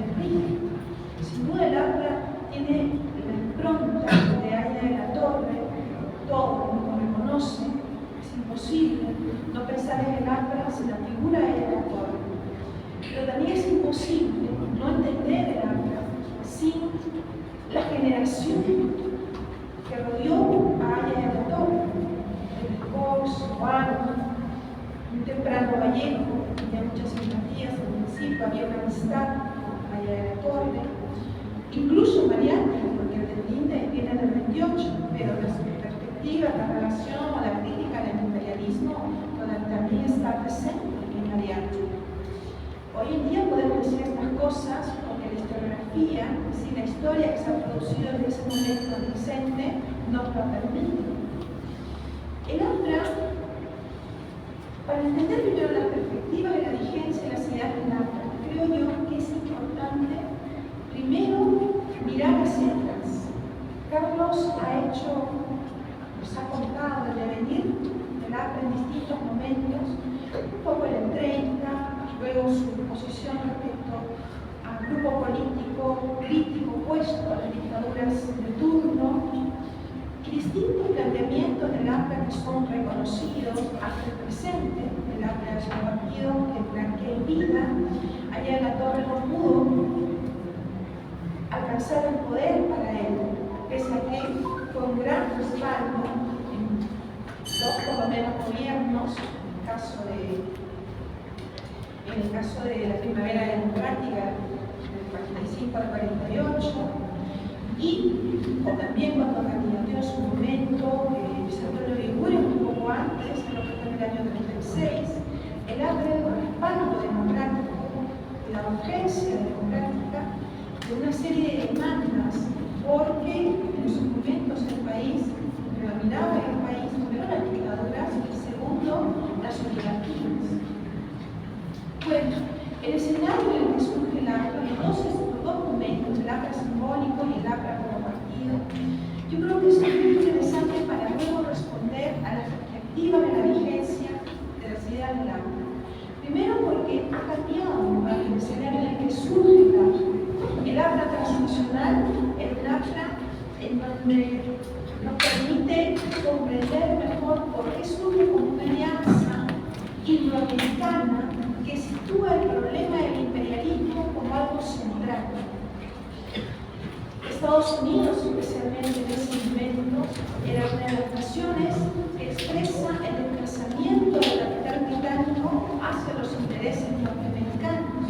[SPEAKER 5] Enrique. Sin duda el APRA tiene la impronta de Aya de la Torre, todo el mundo me conoce, es imposible no pensar en el APRA sin la figura de Aya de la Torre. Pero también es imposible no entender el APRA sin la generación que rodeó a Aya de la Torre. El Cox, Juan, un temprano Vallejo, tenía muchas simpatías al principio, había una amistad con Aya de la Torre. Incluso Mariana, porque el Linde viene del 28, pero la perspectiva, la relación o la crítica al imperialismo también está presente en Mariana. Hoy en día podemos decir estas cosas porque la historiografía, es decir, la historia que se ha producido desde ese momento al presente, nos lo permite. El APRA Para entender primero la perspectiva de la vigencia de las ideas del APRA, creo yo que es importante primero mirar hacia atrás. Carlos nos ha contado el devenir del APRA en distintos momentos, un poco en el 30, luego su posición respecto al grupo político crítico opuesto a las dictaduras de turno, y distintos planteamientos del APRA que son reconocidos hasta el presente. El APRA es un partido que blanquea en vida. Allá en la Torre no pudo alcanzar el poder para él, pese a que fue un gran respaldo en dos por lo menos gobiernos, en el caso de la primavera democrática del 45 al 48, o también cuando candidató en su momento Luis Antonio Vigüero, un poco antes, creo que fue en el año 36, el APRA del respaldo democrático, de la urgencia democrática, de una serie de demandas, porque en esos momentos el país predominaba en el país, primero las dictaduras y segundo las oligarquías. Bueno, el escenario en el que surge el APRA, los dos momentos, el APRA simbólico y el APRA como partido, yo creo que es muy interesante para luego responder a la perspectiva de la vigencia de las ideas del APRA. Primero porque ha cambiado el escenario en el que surge el APRA. El APRA transnacional es un APRA en donde nos permite comprender mejor por qué surge como una alianza iberoamericana que sitúa el problema del imperialismo como algo central. Estados Unidos, especialmente en ese momento, era una de las naciones que expresa el desplazamiento del capital británico hacia los intereses norteamericanos.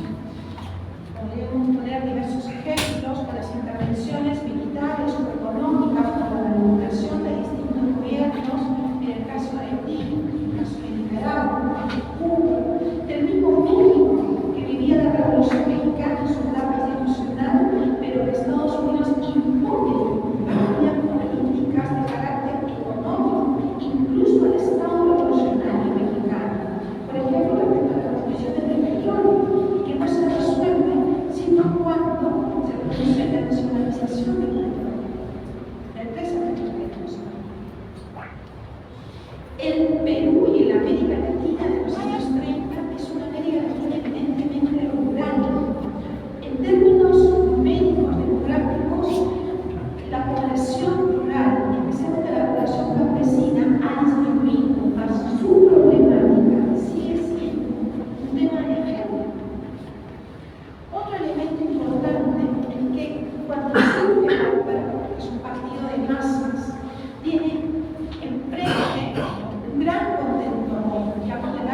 [SPEAKER 5] Podríamos poner diversos ejemplos con las intervenciones militares o económicas para la regulación de distintos gobiernos, en el caso de Haití, en el caso de Nicaragua, de Cuba, del mismo México que vivía la Revolución Mexicana en su etapa institucional, pero que Estados Unidos impone varias políticas de carácter económico, incluso al Estado revolucionario mexicano. Por ejemplo, respecto a las condiciones del petróleo, que no se resuelve sino cuando se produce la nacionalización del petróleo, la empresa petrolera. El Perú y la América Latina de los años 30 es una América Latina evidentemente rural. En términos numéricos demográficos, la población rural, especialmente la población campesina, ha disminuido, mas su problemática sigue siendo un tema de género. Otro elemento importante es que cuando surge el APRA, que es un partido de masas, tiene enfrente un gran contento, digamos, el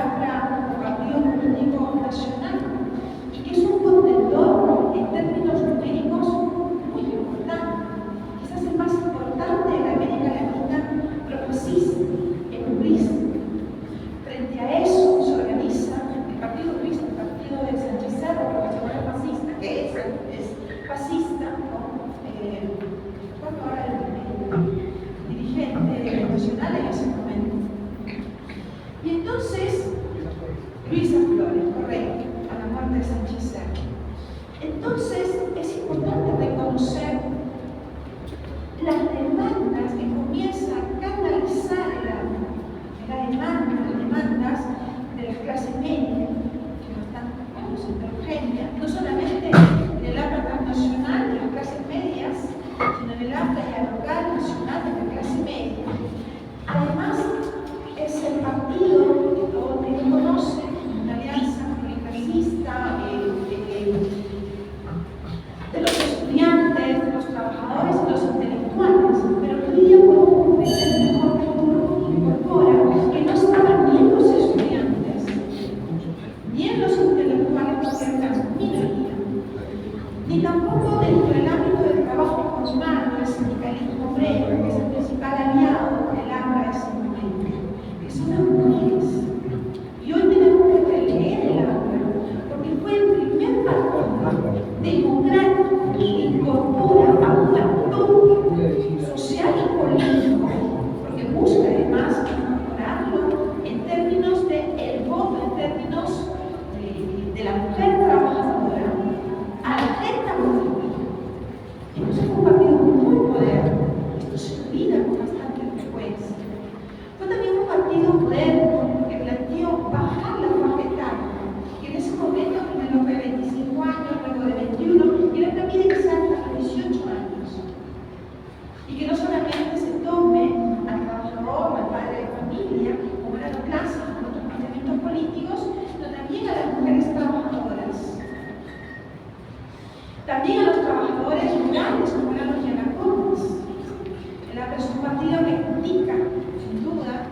[SPEAKER 5] reivindica, sin duda,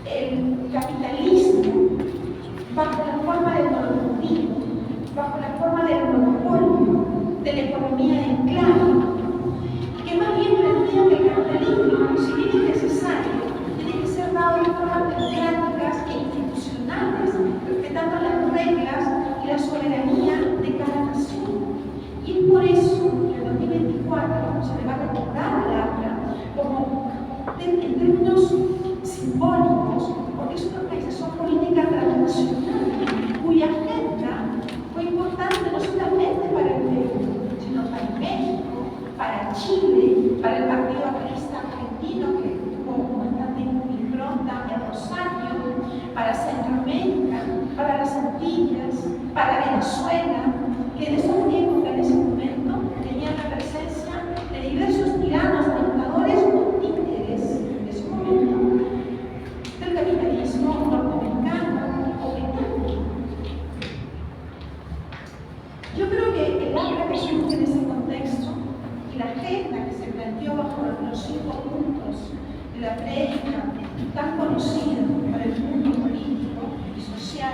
[SPEAKER 5] el capitalismo bajo la forma del monopolio, bajo la forma del monopolio de la economía de enclave, que más bien plantea que el capitalismo, si bien es necesario, tiene que ser dado de formas democráticas e institucionales, respetando las reglas y la soberanía de cada nación. Y es por eso que en 2024 se le va a recordar al APRA como, en términos simbólicos, porque es una organización política transnacional cuya agenda fue importante no solamente para el Perú, sino para México, para Chile, para el Partido Aprista Argentino, que tuvo bastante impronta en Rosario, para Centroamérica, para las Antillas, para Venezuela, que en esos tiempos, en ese momento, tenían la presencia de diversos tiranos, dictadores o títeres de su momento, del capitalismo norteamericano o británico. Yo creo que el APRA que surge en ese contexto y la agenda que se planteó bajo los 5 puntos de la predica tan conocida para el mundo político y social,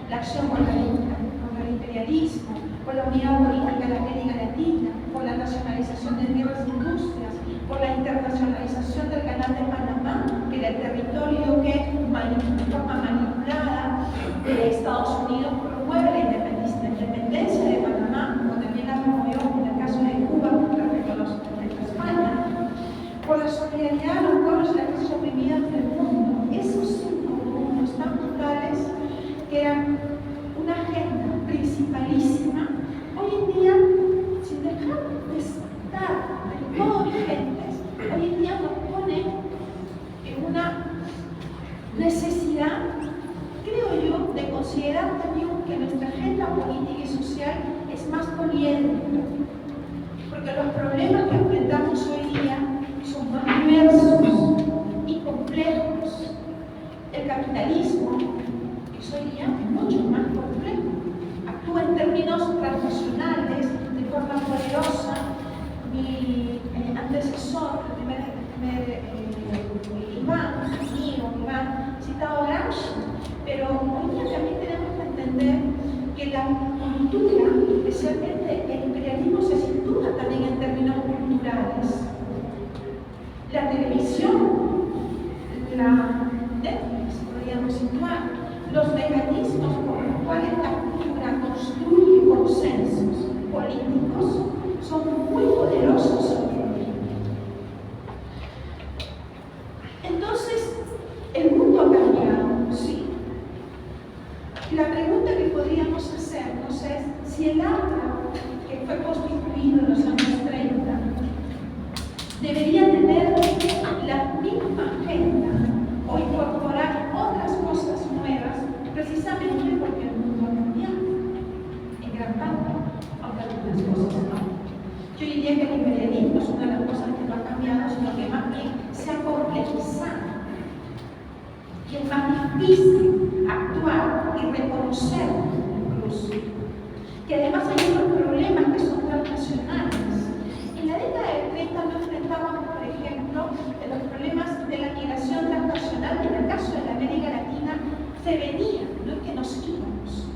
[SPEAKER 5] la acción contra el imperialismo, por la unidad política de América Latina, por la nacionalización de tierras e industrias, por la internacionalización del Canal de Panamá, que era el territorio que, de forma manipulada, Estados Unidos promueve la independencia de Panamá, como también la promovió en el caso de Cuba respecto a España, por la solidaridad de los pueblos y las clases oprimidas del mundo. Esos 5 puntos tan brutales que eran una agenda principalísima, hoy en día, sin dejar de estar del todo vigentes, hoy en día nos pone en una necesidad, creo yo, de considerar también que nuestra agenda política y social es más poliédrica, porque los problemas que enfrentamos hoy día son más diversos y complejos. El capitalismo es hoy día mucho más complejo, actúa en términos transnacionales de forma poderosa. Mi antecesor, el primer Iván, citado a Gramsci, pero hoy día también tenemos que entender que la cultura, especialmente el imperialismo, se sitúa también en términos culturales. La televisión, la Netflix, podríamos situar, los mecanismos por los cuales la cultura construye consensos políticos son muy poderosos hoy en día. Entonces, el mundo ha cambiado, sí. La pregunta que podríamos hacernos es si el APRA, que fue constituido en los años 30, debería tener la misma agenda o incorporar otras cosas nuevas, precisamente porque el mundo ha cambiado en gran parte, aunque algunas cosas no. Yo diría que el imperialismo es una de las cosas que no ha cambiado, sino que más bien se ha complejizado. Y es más difícil actuar y reconocer incluso. Que además hay otros problemas que son transnacionales. En la década del 30 nos enfrentábamos, por ejemplo, de los problemas de la migración transnacional, que en el caso de la América Latina se venía, no es que nos íbamos.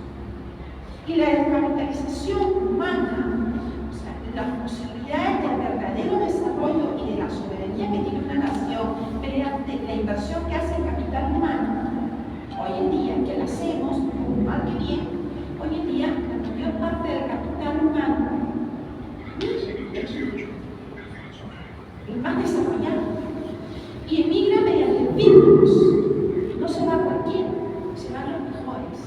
[SPEAKER 5] Y la descapitalización humana, o sea, las posibilidades del verdadero desarrollo y de la soberanía que tiene una nación mediante la inversión que hace el capital humano, hoy en día, que la hacemos, mal que bien, hoy en día la mayor parte del capital humano, el más desarrollado, y emigra mediante vínculos, no se va cualquiera, se van los mejores.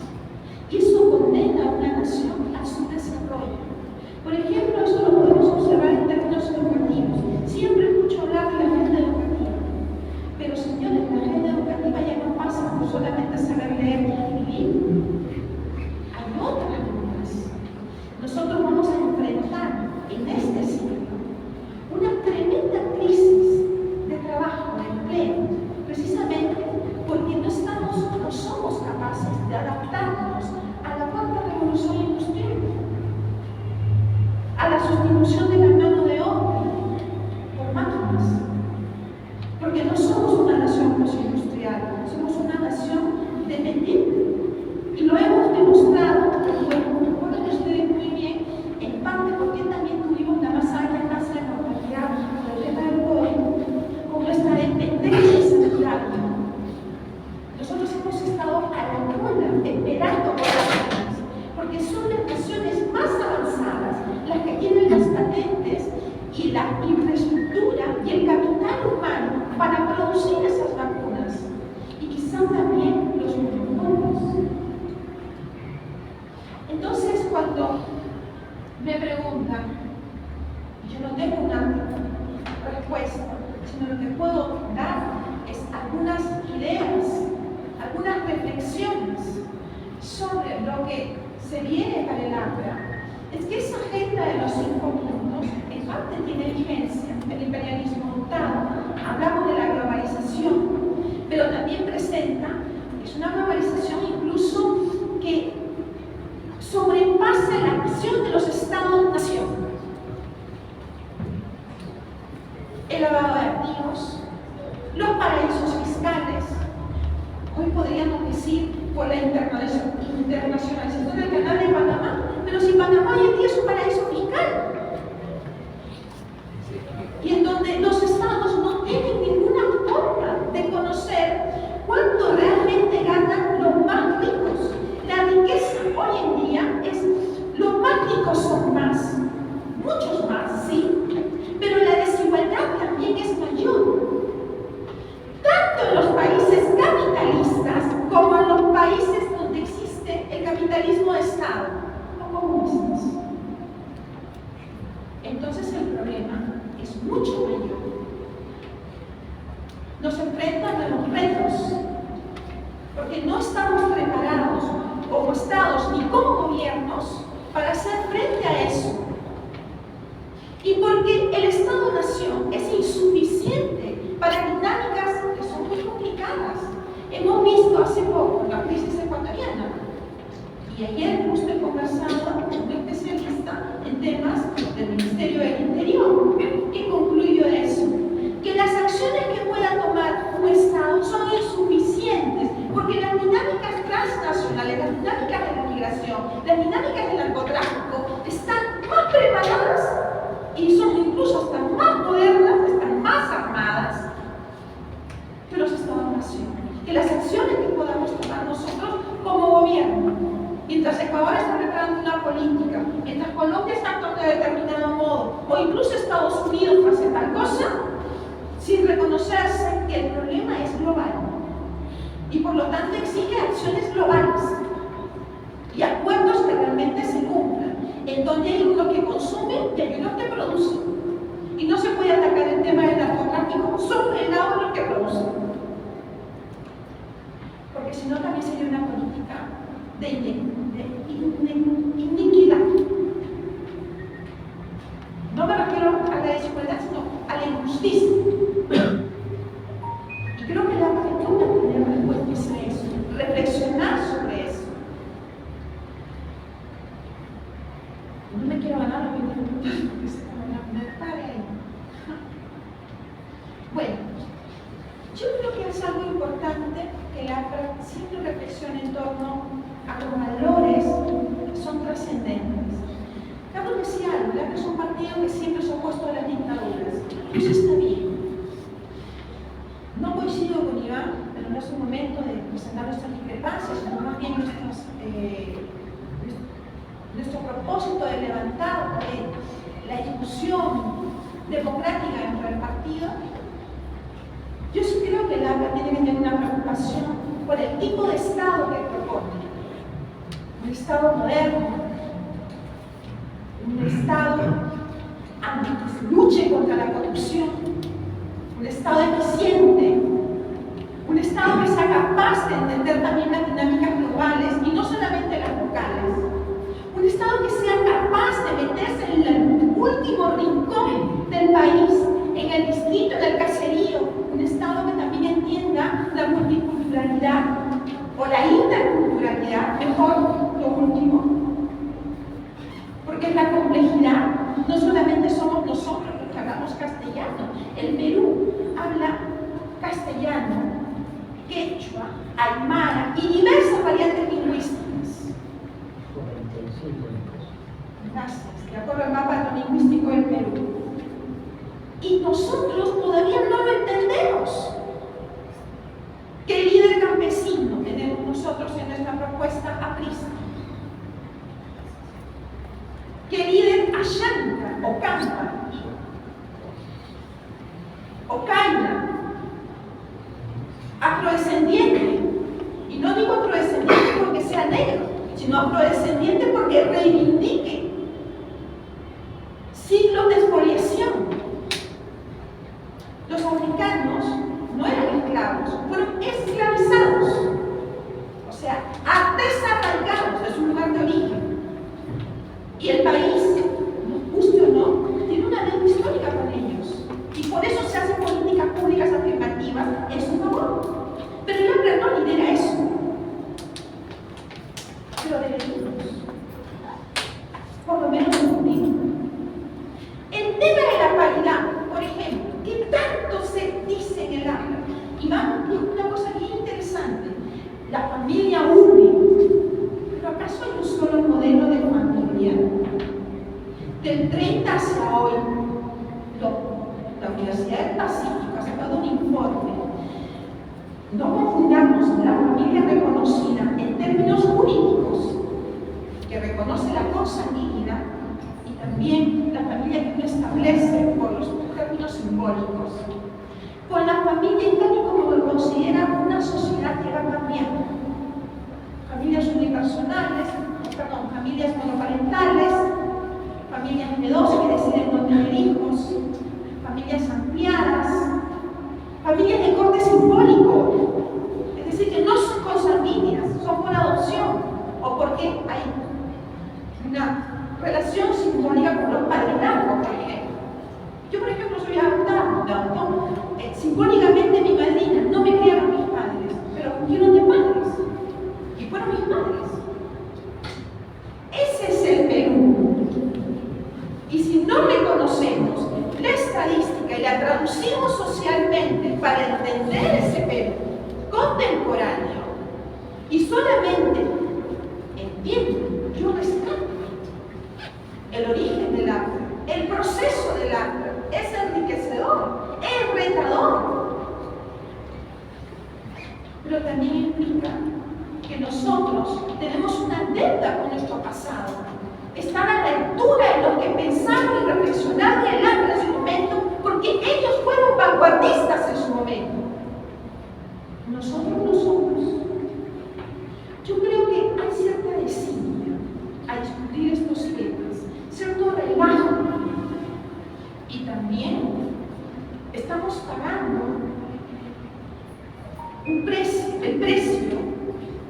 [SPEAKER 5] Y eso condena a una nación a su desarrollo. Por ejemplo, eso lo podemos observar en términos educativos. Siempre escucho hablar de la agenda educativa, pero señores, la agenda educativa ya no pasa por solamente saber leer y escribir. Hay otras cosas. Nosotros vamos a enfrentar en este siglo una tremenda crisis de trabajo, de empleo, precisamente porque no somos capaces de adaptarnos a la cuarta revolución industrial, a la sustitución de la mano de obra por máquinas, porque no somos nosotros hemos estado a la cola, esperando por las vacunas, porque son las naciones más avanzadas las que tienen las patentes y la infraestructura y el capital humano para producir esas vacunas, y quizá también los monopolios. Entonces, cuando me preguntan, yo no tengo una respuesta, sino lo que puedo dar es algunas ideas, algunas reflexiones sobre lo que se viene para el APRA. Es que esa agenda de los 5 puntos en parte tiene vigencia. El imperialismo mutado, hablamos de la globalización, pero también presenta, es una globalización incluso que sobrepasa la acción de los Estados-nación. El lavado de activos, los paraísos fiscales, hoy podríamos decir por la internacionalización del canal de Panamá, pero si Panamá hoy en día es un paraíso fiscal, y en donde los estados no tienen ninguna forma de conocer cuánto realmente ganan los más ricos. La riqueza hoy en día es, los más ricos son más, muchos más, sí, pero la desigualdad también es mayor, tanto en los países capitalistas como en los países donde existe el capitalismo de Estado, o comunistas. Entonces el problema es mucho mayor. Nos enfrentan a los retos, porque no estamos preparados como estados ni como gobiernos para hacer frente a eso. Y porque el Estado-Nación es insuficiente para dinámicas que son muy complicadas. Hemos visto hace poco la crisis ecuatoriana, y ayer justo he conversado con un especialista en temas del Ministerio del Interior, que concluyó eso, que las acciones que pueda tomar un Estado son insuficientes, porque las dinámicas transnacionales, las dinámicas de la migración, las dinámicas del narcotráfico están más preparadas y son incluso hasta más modernas, están más armadas que los Estados-nación, que las acciones que podamos tomar nosotros como gobierno. Mientras Ecuador está preparando una política, mientras Colombia está actuando de determinado modo, o incluso Estados Unidos hace tal cosa, sin reconocerse que el problema es global. Y por lo tanto exige acciones globales y acuerdos que realmente se cumplan, en donde hay uno que consume y hay uno que produce. Y no se puede atacar el tema del narcotráfico sobre el lado de los que producen, porque si no también sería una política de iniquidad. No me refiero a la desigualdad, sino a la injusticia. Y creo que la apertura tiene respuestas a eso, reflexionar sobre eso. No me quiero ganar los 20 minutos porque se van a poner para ahí. Bueno, yo creo que es algo importante que la APRA siempre reflexione en torno a los valores que son trascendentes. Carlos decía algo, la APRA es un partido que siempre se ha opuesto a las dictaduras. Eso está bien. No coincido con Iván, pero no es un momento de presentar nuestras discrepancias, sino más bien nuestro propósito de levantar la discusión democrática dentro del partido. Yo sí creo que la APRA tiene que tener una preocupación por el tipo de Estado que propone. Un Estado moderno, un Estado que luche contra la corrupción, un Estado eficiente, un Estado que sea capaz de entender también las dinámicas globales y no solamente las locales, un Estado que sea capaz de meterse en el último rincón del país, en el distrito, en el caserío, un Estado que también entienda la multiculturalidad o la interculturalidad, mejor lo último, porque es la complejidad. No solamente somos nosotros los que hablamos castellano, el Perú habla castellano, quechua, aymara y diversas variantes lingüísticas. Gracias, de acuerdo al mapa lingüístico del Perú. Y nosotros todavía no lo entendemos. Que el líder campesino sino afrodescendiente porque reivindique siglos de expoliación. Los africanos no eran esclavos, fueron esclavizados, o sea, artesanalizados de su lugar de origen. Y el país, guste o no, tiene una deuda histórica con ellos. Y por eso se hacen políticas públicas afirmativas en su favor. Pero el hambre no lidera eso. Pero deberíamos, por lo menos, discutir. El tema de la paridad, por ejemplo, que tanto se dice en el hambre, y dijo una cosa bien interesante: la familia une. ¿Pero acaso hay un solo modelo de familia? Del 30 hacia hoy, la Universidad del Pacífico ha sacado un informe. No confundamos la familia reconocida en términos jurídicos, que reconoce la consanguínea, y también la familia que uno establece por los términos simbólicos, con la familia tal y como lo considera una sociedad que va cambiando. Familias unipersonales, familias monoparentales, familias de dos que deciden no tener hijos, familias ampliadas, familias de corte simbólico, es decir, que no son consanguíneas, son por adopción o porque hay una relación simbólica con los padrinazgos, por ejemplo. Yo, por ejemplo, soy adoptado. Simbólicamente mi madrina no me criaron mis padres, pero fungieron de padres y fueron mis padres. Ese es el Perú. Y si no reconocemos la estadística y la traducimos socialmente para entender ese Perú contemporáneo, y solamente entiendo, yo rescato el origen del arte, el proceso del arte, es enriquecedor, es retador, pero también implica que nosotros tenemos una deuda con nuestro pasado. Están a la altura de los que pensaron y reflexionaron en el arte en su momento, porque ellos fueron vanguardistas en su momento. Nosotros no somos. Yo creo que hay cierta desidia a discutir estos temas, cierto relajo, y también estamos pagando el precio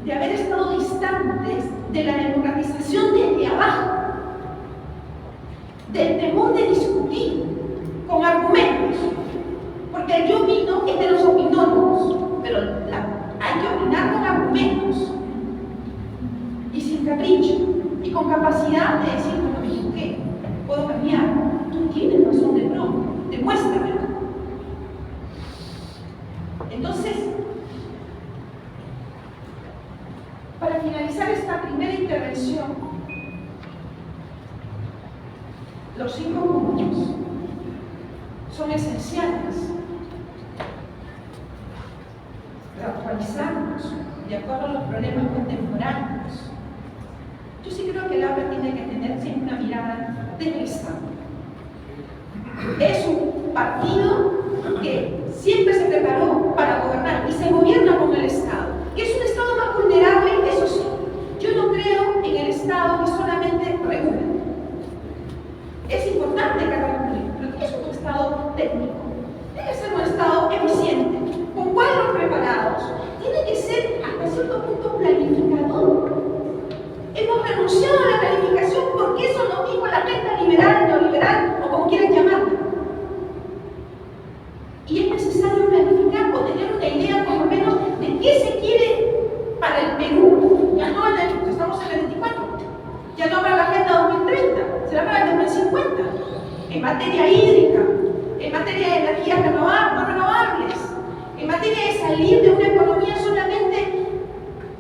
[SPEAKER 5] de haber estado distantes de la democratización desde abajo, del temor de discutir con argumentos, porque el yo opino es de los opinólogos, pero hay que opinar con argumentos y sin capricho y con capacidad de decir, bueno, me equivoqué, puedo cambiar, tú tienes razón de pronto, demuéstramelo. Entonces, para finalizar esta primera intervención, los 5 puntos son esenciales. Actualizarnos de acuerdo a los problemas contemporáneos. Yo sí creo que el arte tiene que tener siempre una mirada del Estado. Es un partido que siempre se preparó para gobernar y se gobierna con el Estado, que es un Estado más vulnerable, eso sí. Yo no creo en el Estado que solamente regule. Es importante que regule, pero es un Estado técnico. Tiene que ser un Estado eficiente, con cuadros preparados. Tiene que ser hasta cierto punto planificador. Hemos renunciado a la planificación porque eso nos dijo la agenda liberal, neoliberal o como quieran llamarlo. Y es necesario planificar o tener una idea por lo menos de qué se quiere para el Perú. Ya no estamos en el 24, ya no habrá la agenda 2030, será para el 2050. En materia hídrica, en materia de energías no renovables, en materia de salir de una economía solamente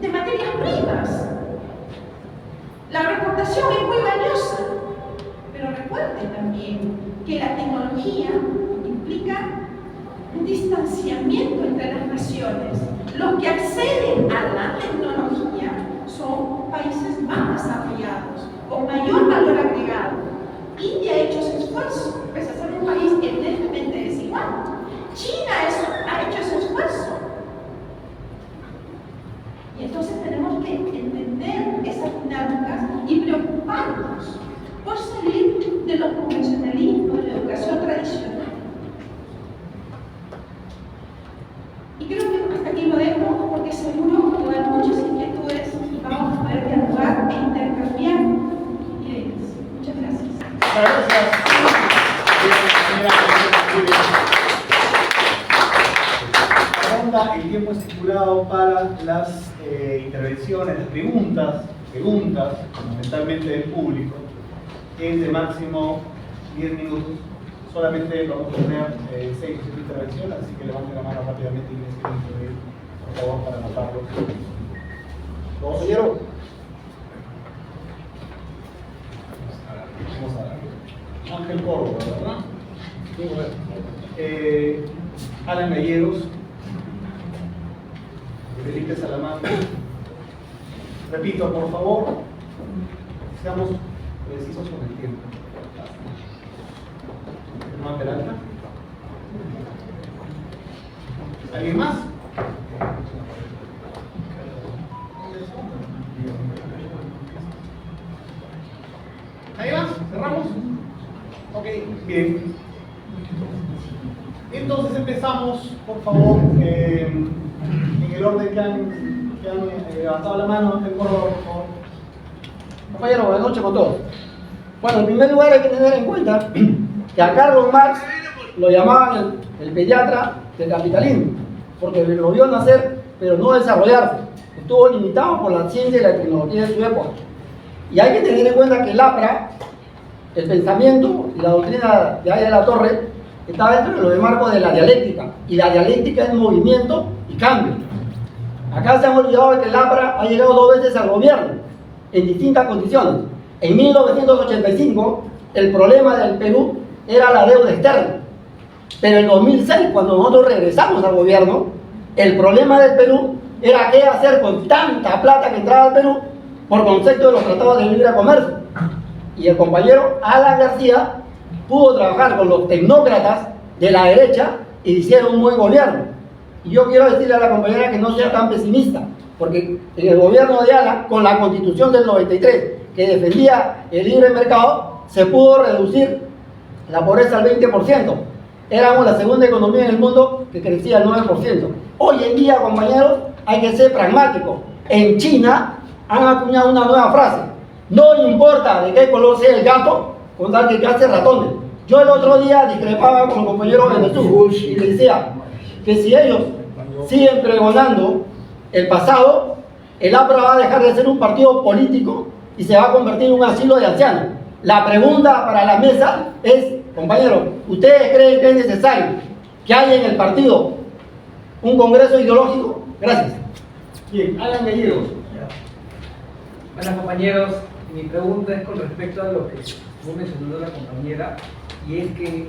[SPEAKER 5] de materias primas. La reportación es muy valiosa, pero recuerden también que la tecnología implica un distanciamiento entre las naciones. Los que acceden a la tecnología son países más desarrollados, con mayor valor agregado. India ha hecho ese esfuerzo, pese a ser un país evidentemente desigual. China ha hecho ese esfuerzo. Y entonces tenemos que entender esas dinámicas y preocuparnos por salir de los convencionalismos de la educación tradicional. Y creo que hasta aquí lo dejo, porque seguro que hay muchas inquietudes y vamos a poder dialogar e intercambiar ideas. Muchas gracias.
[SPEAKER 2] Muchas gracias. Ahora el tiempo estipulado para las intervenciones, las preguntas, fundamentalmente del público, es de máximo 10 minutos. Solamente vamos a tener 6 o 7 intervenciones, así que levanten la mano rápidamente y les quiero intervenir, por favor, para anotarlo. Compañero. Vamos a ver. Ángel Córdoba, ¿verdad? Alan Gallegos, Felipe Salamanca. Repito, por favor, seamos precisos con el tiempo. Germán Peralta. ¿Alguien más? ¿Alguien más? ¿Cerramos? Ok, bien. Entonces empezamos, por favor, en el orden que han levantado la mano. El Córdoba, por favor.
[SPEAKER 6] Compañero, buenas noches con todos. Bueno, en primer lugar hay que tener en cuenta que a Carlos Marx lo llamaban el pediatra del capitalismo, porque lo vio nacer, pero no desarrollarse. Estuvo limitado por la ciencia y la tecnología de su época. Y hay que tener en cuenta que el APRA, el pensamiento y la doctrina de Aya de la Torre, está dentro de los marcos de la dialéctica. Y la dialéctica es movimiento y cambio. Acá se han olvidado de que el APRA ha llegado 2 veces al gobierno, en distintas condiciones. En 1985, el problema del Perú era la deuda externa. Pero en 2006, cuando nosotros regresamos al gobierno, el problema del Perú era qué hacer con tanta plata que entraba al Perú por concepto de los tratados de libre comercio. Y el compañero Alan García pudo trabajar con los tecnócratas de la derecha y hicieron un buen gobierno. Y yo quiero decirle a la compañera que no sea tan pesimista, porque en el gobierno de Alan, con la Constitución del 93, que defendía el libre mercado, se pudo reducir la pobreza al 20%. Éramos la segunda economía en el mundo que crecía al 9%. Hoy en día, compañeros, hay que ser pragmáticos. En China han acuñado una nueva frase: no importa de qué color sea el gato, con tal que cace ratones. Yo el otro día discrepaba con el compañero Benetú y le decía que si ellos siguen pregonando el pasado, el APRA va a dejar de ser un partido político y se va a convertir en un asilo de ancianos. La pregunta para la mesa es, compañeros, ¿ustedes creen que es necesario que haya en el partido un congreso ideológico? Gracias.
[SPEAKER 2] Bien, Alan Gallegos.
[SPEAKER 7] Bueno, compañeros, mi pregunta es con respecto a lo que mencionó la compañera, y es que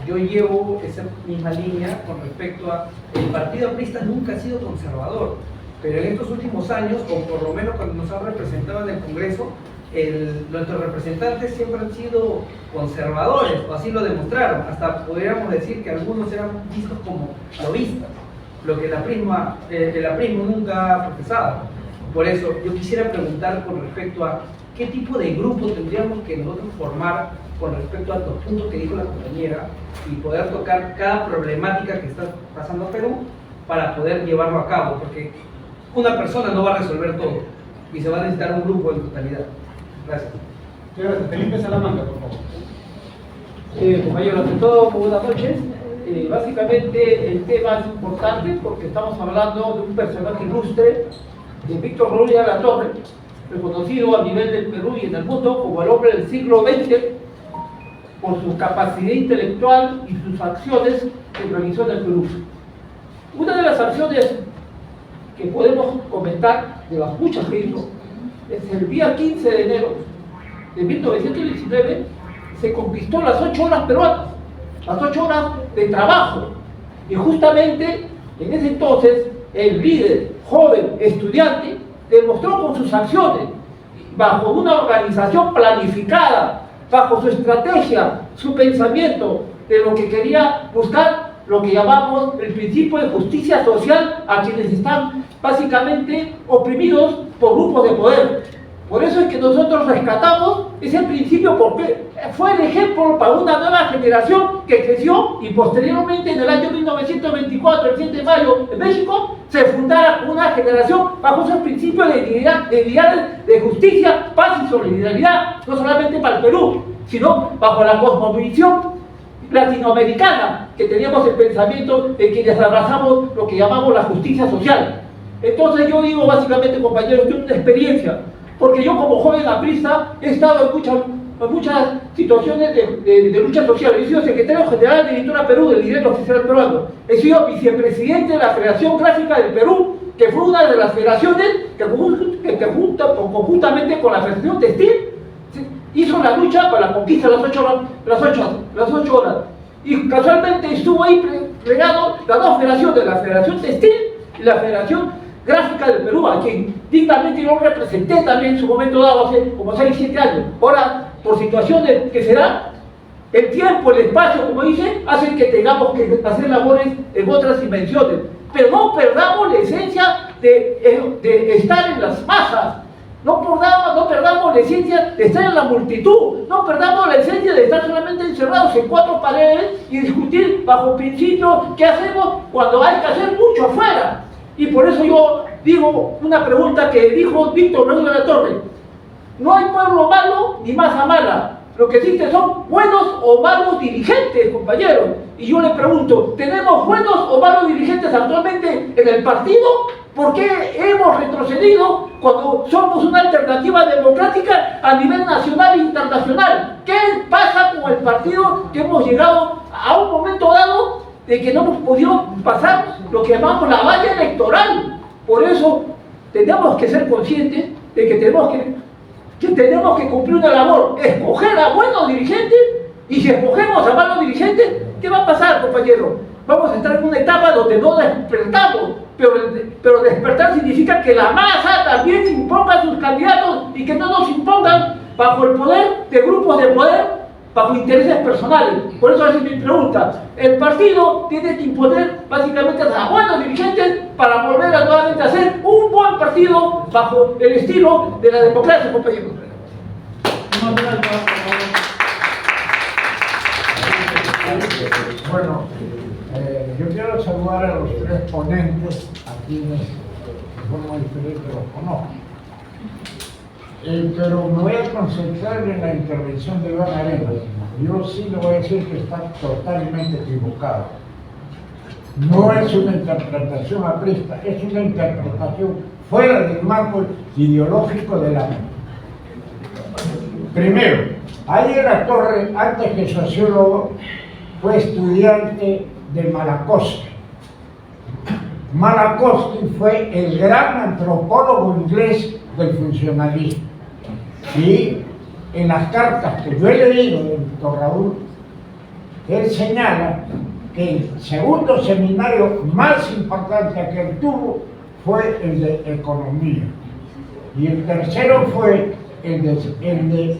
[SPEAKER 7] yo llevo esa misma línea con respecto a el partido aprista nunca ha sido conservador, pero en estos últimos años, o por lo menos cuando nos han representado en el Congreso, nuestros representantes siempre han sido conservadores, o así lo demostraron. Hasta podríamos decir que algunos eran vistos como lobistas, lo que el aprismo nunca ha profesado. Por eso yo quisiera preguntar con respecto a qué tipo de grupo tendríamos que nosotros formar con respecto a los puntos que dijo la compañera y poder tocar cada problemática que está pasando en Perú para poder llevarlo a cabo, porque una persona no va a resolver todo y se va a necesitar un grupo en totalidad. Gracias.
[SPEAKER 2] Gracias. Felipe Salamanca, por favor.
[SPEAKER 8] Compañeros, ante todo, muy buenas noches. Básicamente el tema es importante porque estamos hablando de un personaje ilustre, de Víctor Ruiz de la Torre, reconocido a nivel del Perú y en el mundo como el hombre del siglo XX por su capacidad intelectual y sus acciones que realizó en el Perú. Una de las acciones que podemos comentar, de las muchas que hizo, es el día 15 de enero de 1919 se conquistó las 8 horas peruanas, las 8 horas de trabajo, y justamente en ese entonces el líder joven estudiante demostró con sus acciones, bajo una organización planificada, bajo su estrategia, su pensamiento de lo que quería buscar, lo que llamamos el principio de justicia social a quienes están básicamente oprimidos por grupos de poder. Por eso es que nosotros rescatamos ese principio, porque fue el ejemplo para una nueva generación que creció y posteriormente en el año 1924, el 7 de mayo, en México, se fundara una generación bajo esos principios de dignidad, de justicia, paz y solidaridad, no solamente para el Perú, sino bajo la cosmovisión latinoamericana, que teníamos el pensamiento de quienes abrazamos lo que llamamos la justicia social. Entonces yo digo básicamente, compañeros, que una experiencia, porque yo como joven aprista he estado en muchas situaciones de lucha social. He sido secretario general de Editora Perú del Diario Oficial Peruano. He sido vicepresidente de la Federación Gráfica del Perú, que fue una de las federaciones que conjuntamente con la Federación Textil hizo la lucha para la conquista de las 8 horas. Y casualmente estuvo ahí plegado las dos federaciones, la Federación Textil y la Federación Gráfica del Perú, a quien dignamente yo representé también en su momento dado hace como 6-7 años. Ahora, por situaciones que se dan, el tiempo, el espacio, como dice, hacen que tengamos que hacer labores en otras dimensiones. Pero no perdamos la esencia de estar en las masas. No perdamos la esencia de estar en la multitud, no perdamos la esencia de estar solamente encerrados en 4 paredes y discutir bajo principios qué hacemos cuando hay que hacer mucho afuera. Y por eso yo digo una pregunta que dijo Víctor Manuel de la Torre: no hay pueblo malo ni masa mala, lo que existe son buenos o malos dirigentes, compañeros. Y yo le pregunto, ¿tenemos buenos o malos dirigentes actualmente en el partido? ¿Por qué hemos retrocedido cuando somos una alternativa democrática a nivel nacional e internacional? ¿Qué pasa con el partido que hemos llegado a un momento dado de que no hemos podido pasar lo que llamamos la valla electoral? Por eso tenemos que ser conscientes de que tenemos que cumplir una labor, escoger a buenos dirigentes, y si escogemos a malos dirigentes, ¿qué va a pasar, compañero? Vamos a estar en una etapa donde no despertamos, pero despertar significa que la masa también imponga sus candidatos y que no nos impongan bajo el poder de grupos de poder, bajo intereses personales. Por eso es mi pregunta. El partido tiene que imponer básicamente a buenos dirigentes para volver a nuevamente a ser un buen partido bajo el estilo de la democracia, compañeros.
[SPEAKER 9] Bueno, yo quiero saludar a los 3 ponentes, a quienes de forma diferente los conozco. Pero me voy a concentrar en la intervención de Iván Arenas. Yo sí le voy a decir que está totalmente equivocado. No es una interpretación aprista, es una interpretación fuera del marco ideológico de la mente. Primero, ahí en la Torre, antes que sociólogo, fue estudiante de Mayakovsky. Mayakovsky fue el gran antropólogo inglés del funcionalismo. Y en las cartas que yo he leído de Víctor Raúl, él señala que el segundo seminario más importante que él tuvo fue el de economía. Y el tercero fue el de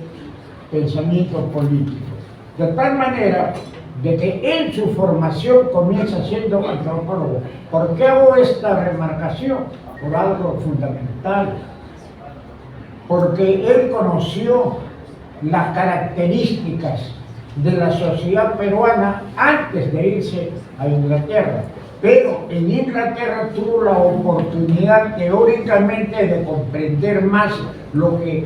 [SPEAKER 9] pensamiento político. De tal manera de que en su formación comienza siendo antropólogo. ¿Por qué hago esta remarcación? Por algo fundamental. Porque él conoció las características de la sociedad peruana antes de irse a Inglaterra. Pero en Inglaterra tuvo la oportunidad teóricamente de comprender más lo que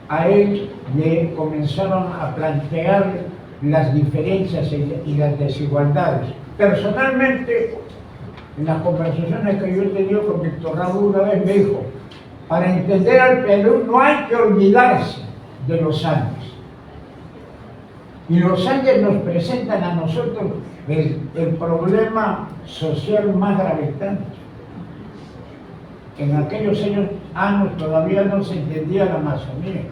[SPEAKER 9] a él le comenzaron a plantear las diferencias y las desigualdades. Personalmente, en las conversaciones que yo he tenido con Víctor Raúl, una vez me dijo: para entender al Perú no hay que olvidarse de los Andes. Y los Andes nos presentan a nosotros el problema social más gravitante. En aquellos años todavía no se entendía la Amazonía.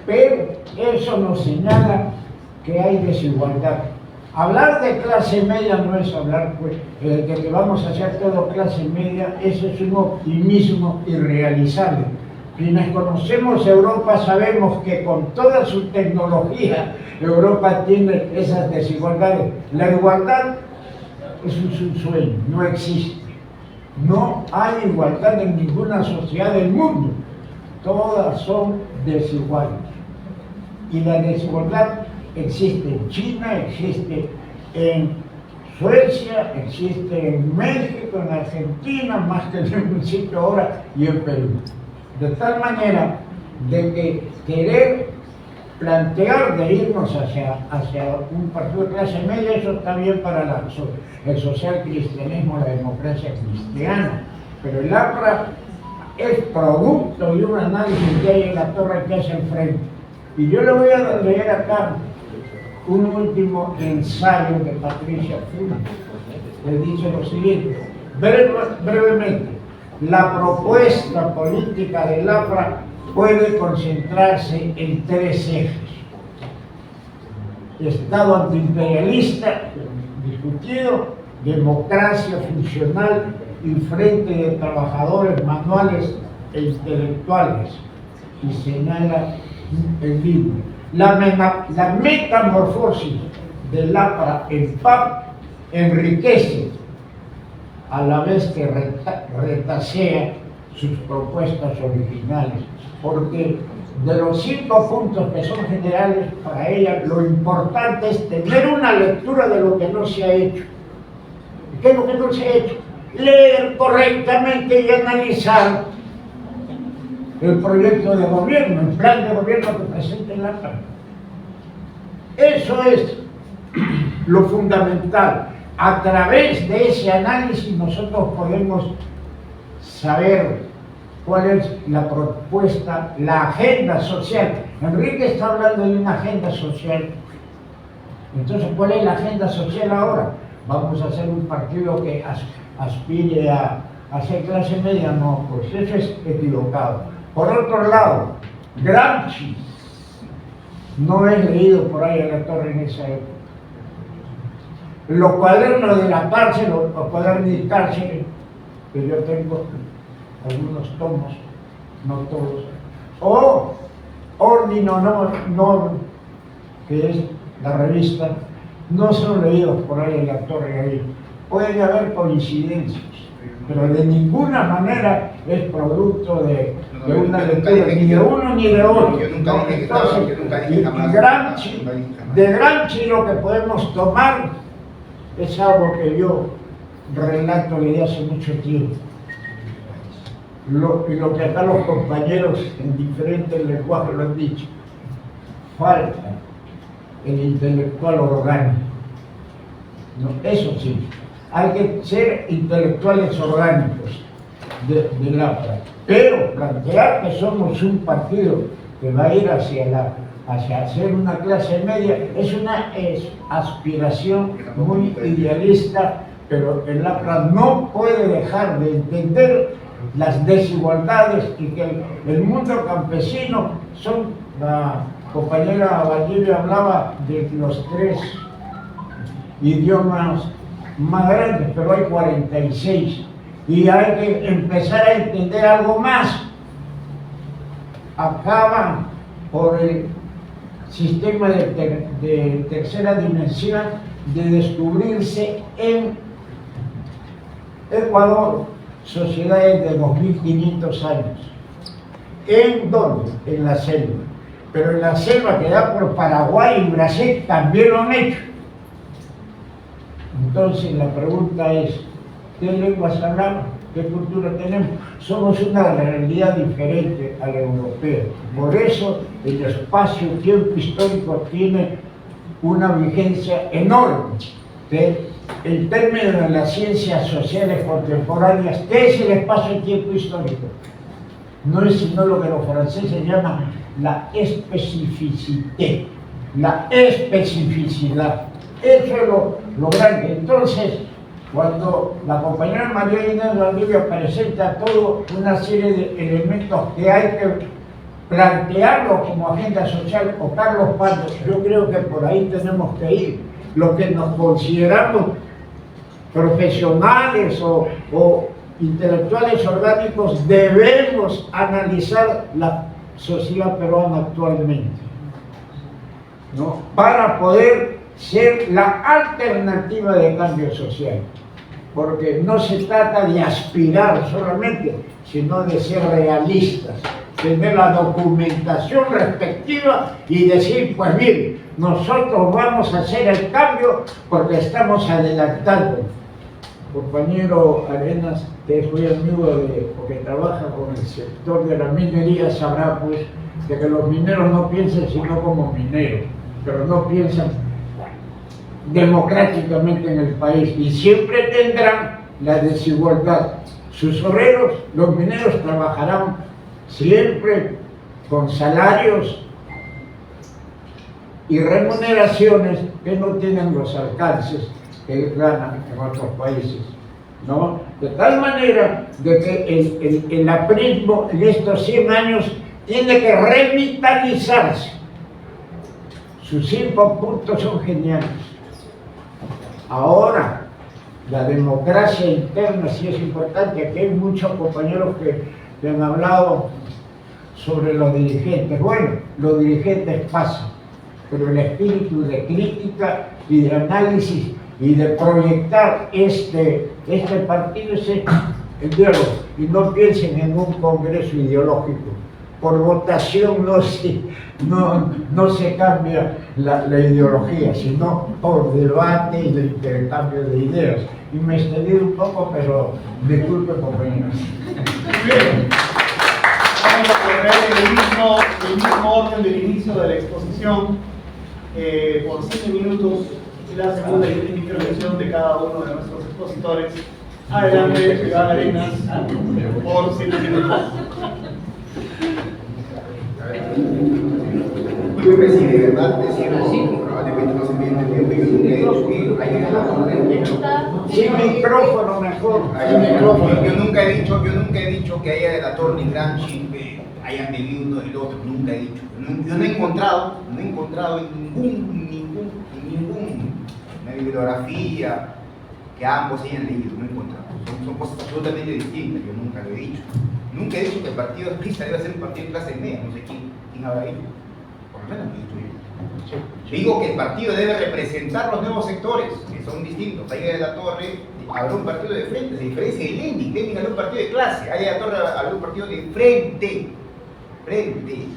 [SPEAKER 9] Pero eso nos señala que hay desigualdad. Hablar de clase media no es hablar de que vamos a hacer todo clase media, eso es un optimismo irrealizable. Quienes conocemos Europa sabemos que con toda su tecnología, Europa tiene esas desigualdades. La igualdad es un sueño, no existe. No hay igualdad en ninguna sociedad del mundo. Todas son desiguales. Y la desigualdad existe en China, existe en Suecia, existe en México, en Argentina, más que en un sitio ahora, y en Perú. De tal manera de que querer plantear de irnos hacia un partido de clase media, eso está bien para el social cristianismo, la democracia cristiana, pero el APRA es producto de un análisis que hay en la torre que hace enfrente. Y yo le voy a leer acá un último ensayo de Patricia Funes, que dice lo siguiente, brevemente: la propuesta política del APRA puede concentrarse en 3 ejes: Estado antiimperialista, discutido, democracia funcional y frente de trabajadores manuales e intelectuales. Y señala el libro: la metamorfosis del APRA en PAP enriquece a la vez que retasea sus propuestas originales, porque de los 5 puntos que son generales para ella, lo importante es tener una lectura de lo que no se ha hecho. ¿Qué es lo que no se ha hecho? Leer correctamente y analizar el proyecto de gobierno, el plan de gobierno que presenta el APRA. Eso es lo fundamental. A través de ese análisis nosotros podemos saber cuál es la propuesta, la agenda social. Enrique está hablando de una agenda social. Entonces, ¿cuál es la agenda social ahora? ¿Vamos a hacer un partido que aspire a hacer clase media? No, pues eso es equivocado. Por otro lado, Gramsci no es leído por ahí en la torre en esa época. Los cuadernos de la cárcel, los cuadernos de cárcel, que yo tengo algunos tomos, no todos, o Ordine Honor, que es la revista, no son leídos por ahí en la torre ahí. Puede haber coincidencias, pero de ninguna manera es producto de una lectura ni de uno ni de otro. De Gramsci lo que podemos tomar es algo que yo relato desde hace mucho tiempo. Y lo que acá los compañeros en diferentes lenguajes lo han dicho: falta el intelectual orgánico. No, eso sí, hay que ser intelectuales orgánicos del APRA, pero plantear que somos un partido que va a ir hacia ser una clase media es una aspiración muy idealista, pero el APRA no puede dejar de entender las desigualdades y que el mundo campesino son, la compañera Valdivia hablaba de los 3 idiomas más grandes, pero hay 46 y hay que empezar a entender algo más. Acaba por el sistema de tercera dimensión de descubrirse en Ecuador sociedades de 2500 años. ¿En dónde? En la selva. Pero en la selva que da por Paraguay y Brasil también lo han hecho. Entonces la pregunta es: ¿qué lenguas hablamos? ¿Qué cultura tenemos? Somos una realidad diferente a la europea. Por eso el espacio-tiempo histórico tiene una vigencia enorme. El término de las ciencias sociales contemporáneas, ¿qué es el espacio-tiempo histórico? No es sino lo que los franceses llaman la especificité, la especificidad. Eso es lo grande. Entonces, cuando la compañera María Inés Valdivia presenta toda una serie de elementos que hay que plantearlo como agenda social, o Carlos Pando, yo creo que por ahí tenemos que ir. Los que nos consideramos profesionales o intelectuales orgánicos debemos analizar la sociedad peruana actualmente, ¿no? Para poder ser la alternativa de cambio social. porque no se trata de aspirar solamente, sino de ser realistas, tener la documentación respectiva y decir, pues bien, nosotros vamos a hacer el cambio porque estamos adelantando. Compañero Arenas, que es muy amigo o que trabaja con el sector de la minería, sabrá pues de que los mineros no piensan sino como mineros, pero no piensan democráticamente en el país y siempre tendrán la desigualdad. Sus obreros, los mineros, trabajarán siempre con salarios y remuneraciones que no tienen los alcances que ganan en otros países, ¿no? De tal manera de que el aprismo en estos 100 años tiene que revitalizarse. Sus 5 puntos son geniales. Ahora, la democracia interna sí es importante. Aquí hay muchos compañeros que han hablado sobre los dirigentes. Bueno, los dirigentes pasan, pero el espíritu de crítica y de análisis y de proyectar este partido es el diálogo. Y no piensen en un congreso ideológico. Por votación no se cambia la ideología, sino por debate y de intercambio de ideas. Y me extendí un poco, pero disculpe, compañeros.
[SPEAKER 2] Bien. Vamos a poner el mismo orden del inicio de la exposición. Por 7 minutos la segunda intervención de cada uno de nuestros expositores. Adelante, Iván Arenas, por 7 minutos.
[SPEAKER 3] Disculpe si de verdad decimos, probablemente no se me entendió, pero yo nunca he dicho que haya delator.
[SPEAKER 9] Sin micrófono mejor.
[SPEAKER 3] Yo nunca he dicho que haya delator ni Gramsci hayan bebido uno del otro, nunca he dicho. Yo no he encontrado en ninguna bibliografía que ambos hayan leído, no he encontrado. Son cosas absolutamente distintas, yo nunca lo he dicho. Nunca he dicho que el partido de Prisa debe ser un partido de clase media, no sé quién habrá dicho. Por lo menos lo he dicho yo. Digo que el partido debe representar los nuevos sectores, que son distintos. Ahí de la Torre habrá un partido de frente, se diferencia de Lenin habrá un partido de clase, ahí de la Torre habrá un partido de frente,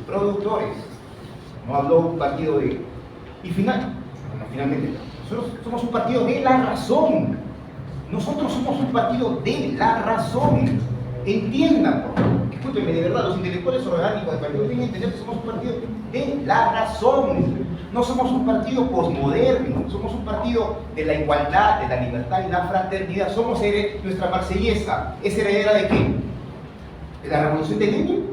[SPEAKER 3] productores. No habló un partido de... Y finalmente, nosotros somos un partido de la razón. Nosotros somos un partido de la razón. Entiendan, por favor. Discúlpenme, de verdad, los intelectuales orgánicos del partido tienen que entender que somos un partido de la razón. No somos un partido posmoderno, somos un partido de la igualdad, de la libertad y la fraternidad. Somos nuestra marsellesa. ¿Es heredera de qué? ¿De la revolución de Lenin?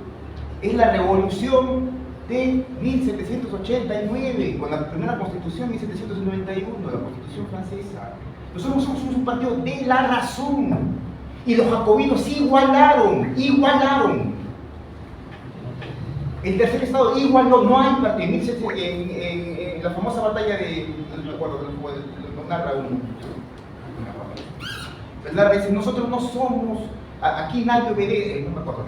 [SPEAKER 3] Es la revolución de 1789, con la primera constitución, 1791, la constitución francesa. Nosotros somos un partido de la razón. Y los jacobinos igualaron. El tercer estado igualó, no hay partido. En la famosa batalla de, no recuerdo, lo narra dice, nosotros no somos, aquí nadie obedece, no me acuerdo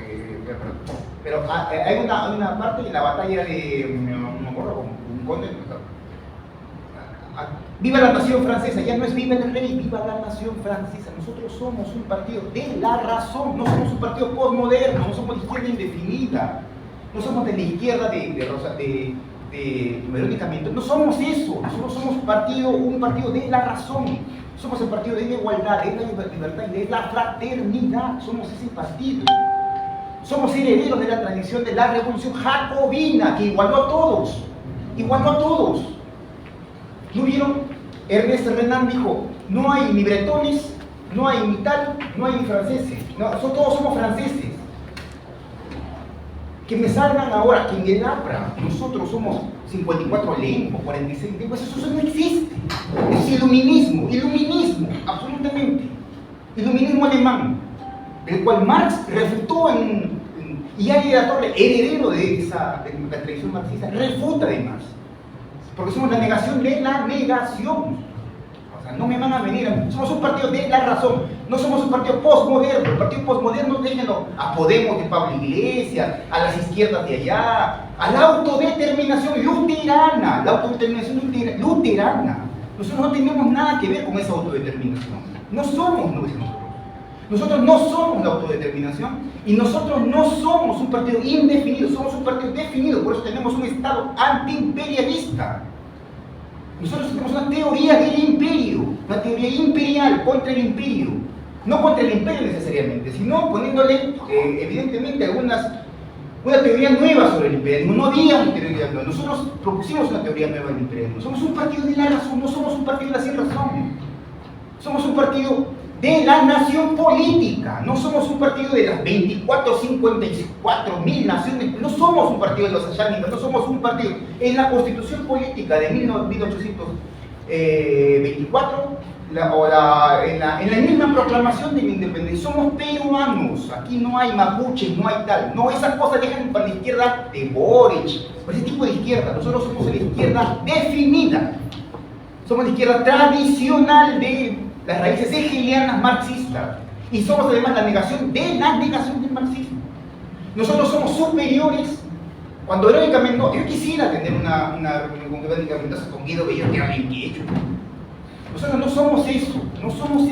[SPEAKER 3] pero hay una parte en la batalla de, no me acuerdo, un conde, viva la nación francesa, ya no es viva el rey, viva la nación francesa. Nosotros somos un partido de la razón, no somos un partido postmoderno, no somos de izquierda indefinida, no somos de la izquierda de Verónica Mendoza, no somos eso, nosotros somos un partido de la razón, somos el partido de la igualdad, de la libertad y de la fraternidad, somos ese partido. Somos herederos de la tradición de la revolución jacobina que igualó a todos. ¿No vieron? Ernest Renan dijo, no hay ni bretones, no hay ni tal, no hay ni franceses. No, todos somos franceses. Que me salgan ahora que en el APRA nosotros somos 54 lenguas, 46 lenguas, eso no existe. Es iluminismo, absolutamente. Iluminismo alemán, el cual Marx refutó y hay de la Torre, heredero de la tradición marxista, refuta de Marx. Porque somos la negación de la negación. O sea, no me van a venir, somos un partido de la razón, no somos un partido postmoderno. El partido postmoderno, déjenlo a Podemos de Pablo Iglesias, a las izquierdas de allá, a la autodeterminación luterana, Nosotros no tenemos nada que ver con esa autodeterminación. No somos nosotros. Nosotros no somos la autodeterminación y nosotros no somos un partido indefinido, somos un partido definido, por eso tenemos un Estado antiimperialista. Nosotros tenemos una teoría del imperio, una teoría imperial contra el imperio, no contra el imperio necesariamente, sino poniéndole evidentemente una teoría nueva sobre el imperialismo. No había una teoría nueva, nosotros propusimos una teoría nueva del imperialismo. Somos un partido de la razón, no somos un partido de la sin razón. Somos un partido de la nación política, no somos un partido de las 54 naciones, no somos un partido de los ayánicos, no somos un partido. En la Constitución Política de 1824, en la misma proclamación de la independencia, somos peruanos, aquí no hay mapuches, no hay tal, no, esas cosas dejan para la izquierda de Boric, para ese tipo de izquierda. Nosotros somos la izquierda definida, somos la izquierda tradicional de las raíces hegelianas marxistas, y somos además la negación del marxismo. Nosotros somos superiores, cuando heroicamente, no, yo quisiera tener una reunión con Guido Bello, que alguien que he hecho. Nosotros no somos eso, no somos.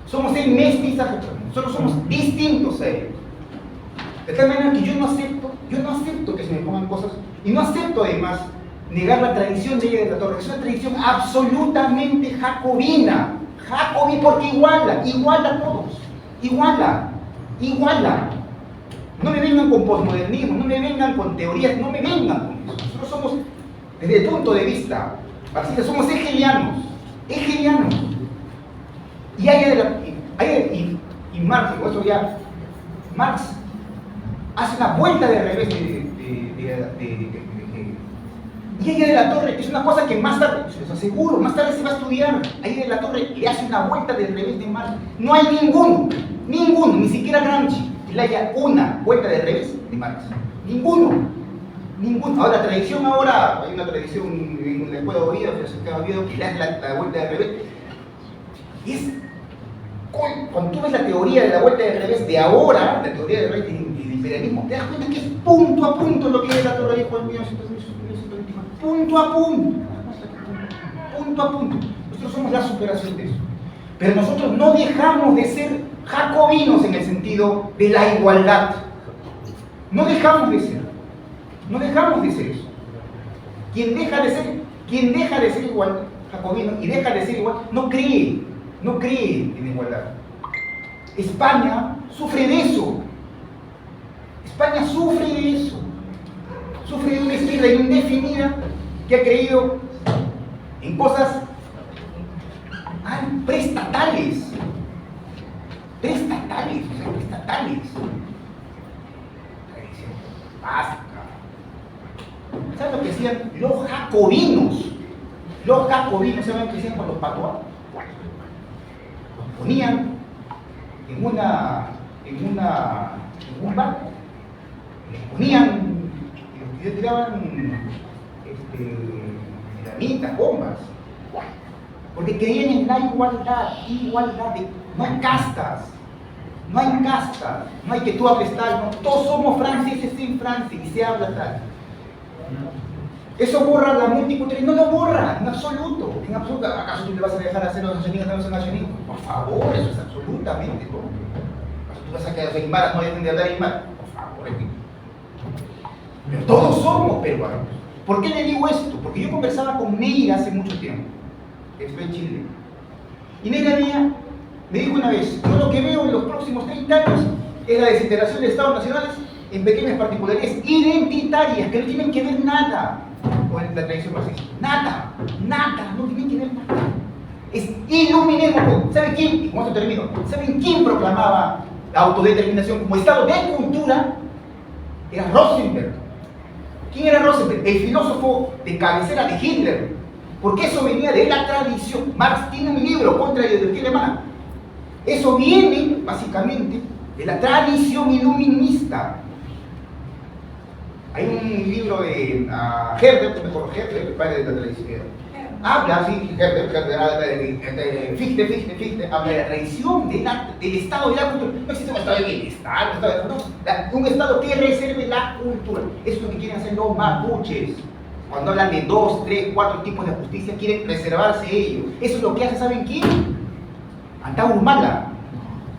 [SPEAKER 3] Somos el mestizaje, nosotros somos distintos a ellos. De tal manera que yo no acepto que se me pongan cosas, y no acepto además negar la tradición de ella de la Torre, que es una tradición absolutamente jacobina, porque iguala a todos, iguala. No me vengan con posmodernismo, no me vengan con teorías, no me vengan con eso. Nosotros somos, desde el punto de vista marxista, somos hegelianos. Y Marx, por eso ya, Marx hace una vuelta de revés y Aya de la Torre es una cosa que más tarde, les aseguro, más tarde se va a estudiar. Aya de la Torre le hace una vuelta del revés de Marx. No hay ninguno, ni siquiera Gramsci, que le haya una vuelta del revés de Marx. Ninguno. Ahora, la tradición hay una tradición en la escuela de Oviedo, que le hace la vuelta del revés. Cuando tú ves la teoría de la vuelta del revés de ahora, la teoría del revés del imperialismo, te das cuenta que es punto a punto lo que es la Torre dijo en 1925. Punto a punto. Nosotros somos la superación de eso. Pero nosotros no dejamos de ser jacobinos en el sentido de la igualdad. No dejamos de ser eso. Quien deja de ser igual, jacobino, y deja de ser igual, no cree en igualdad. España sufre de eso. Sufre de una izquierda indefinida que ha creído en cosas preestatales. Tradición básica. ¿Saben lo que decían los jacobinos? ¿Saben lo que decían con los patuas? Los ponían en un barco, les ponían y les tiraban dinamitas, bombas, porque creían en la igualdad no hay castas, no hay que tú hables tal, no, todos somos franceses en Francia y se habla tal. ¿Eso borra la multiculturalidad? No lo borra, en absoluto. ¿Acaso tú le vas a dejar hacer los nacionalistas? Por favor, eso es absolutamente todo. ¿Acaso tú vas a quedar aymaras, no dejen de hablar aymara? Por favor, pero todos somos peruanos. ¿Por qué le digo esto? Porque yo conversaba con Neira hace mucho tiempo, estoy en Chile. Y Neira me dijo una vez, yo lo que veo en los próximos 30 años es la desintegración de Estados nacionales en pequeñas particularidades identitarias que no tienen que ver nada con la tradición marxista. Nada, no tienen que ver nada. Es iluminismo. ¿Saben quién? Y con esto termino. ¿Saben quién proclamaba la autodeterminación como estado de cultura? Era Rosenberg. ¿Quién era Rosenberg? El filósofo de cabecera de Hitler. Porque eso venía de la tradición. Marx tiene un libro contra la ideología alemana. Eso viene, básicamente, de la tradición iluminista. Hay un libro de Herbert, el padre de la tradición. Habla, sí, Fichte, habla de la tradición del estado de la cultura. No existe un estado de bienestar, un estado que reserve la cultura. Eso es lo que quieren hacer los mapuches. Cuando hablan de 2, 3, 4 tipos de justicia, quieren reservarse ellos. Eso es lo que hace, ¿saben quién? Antauro Humala.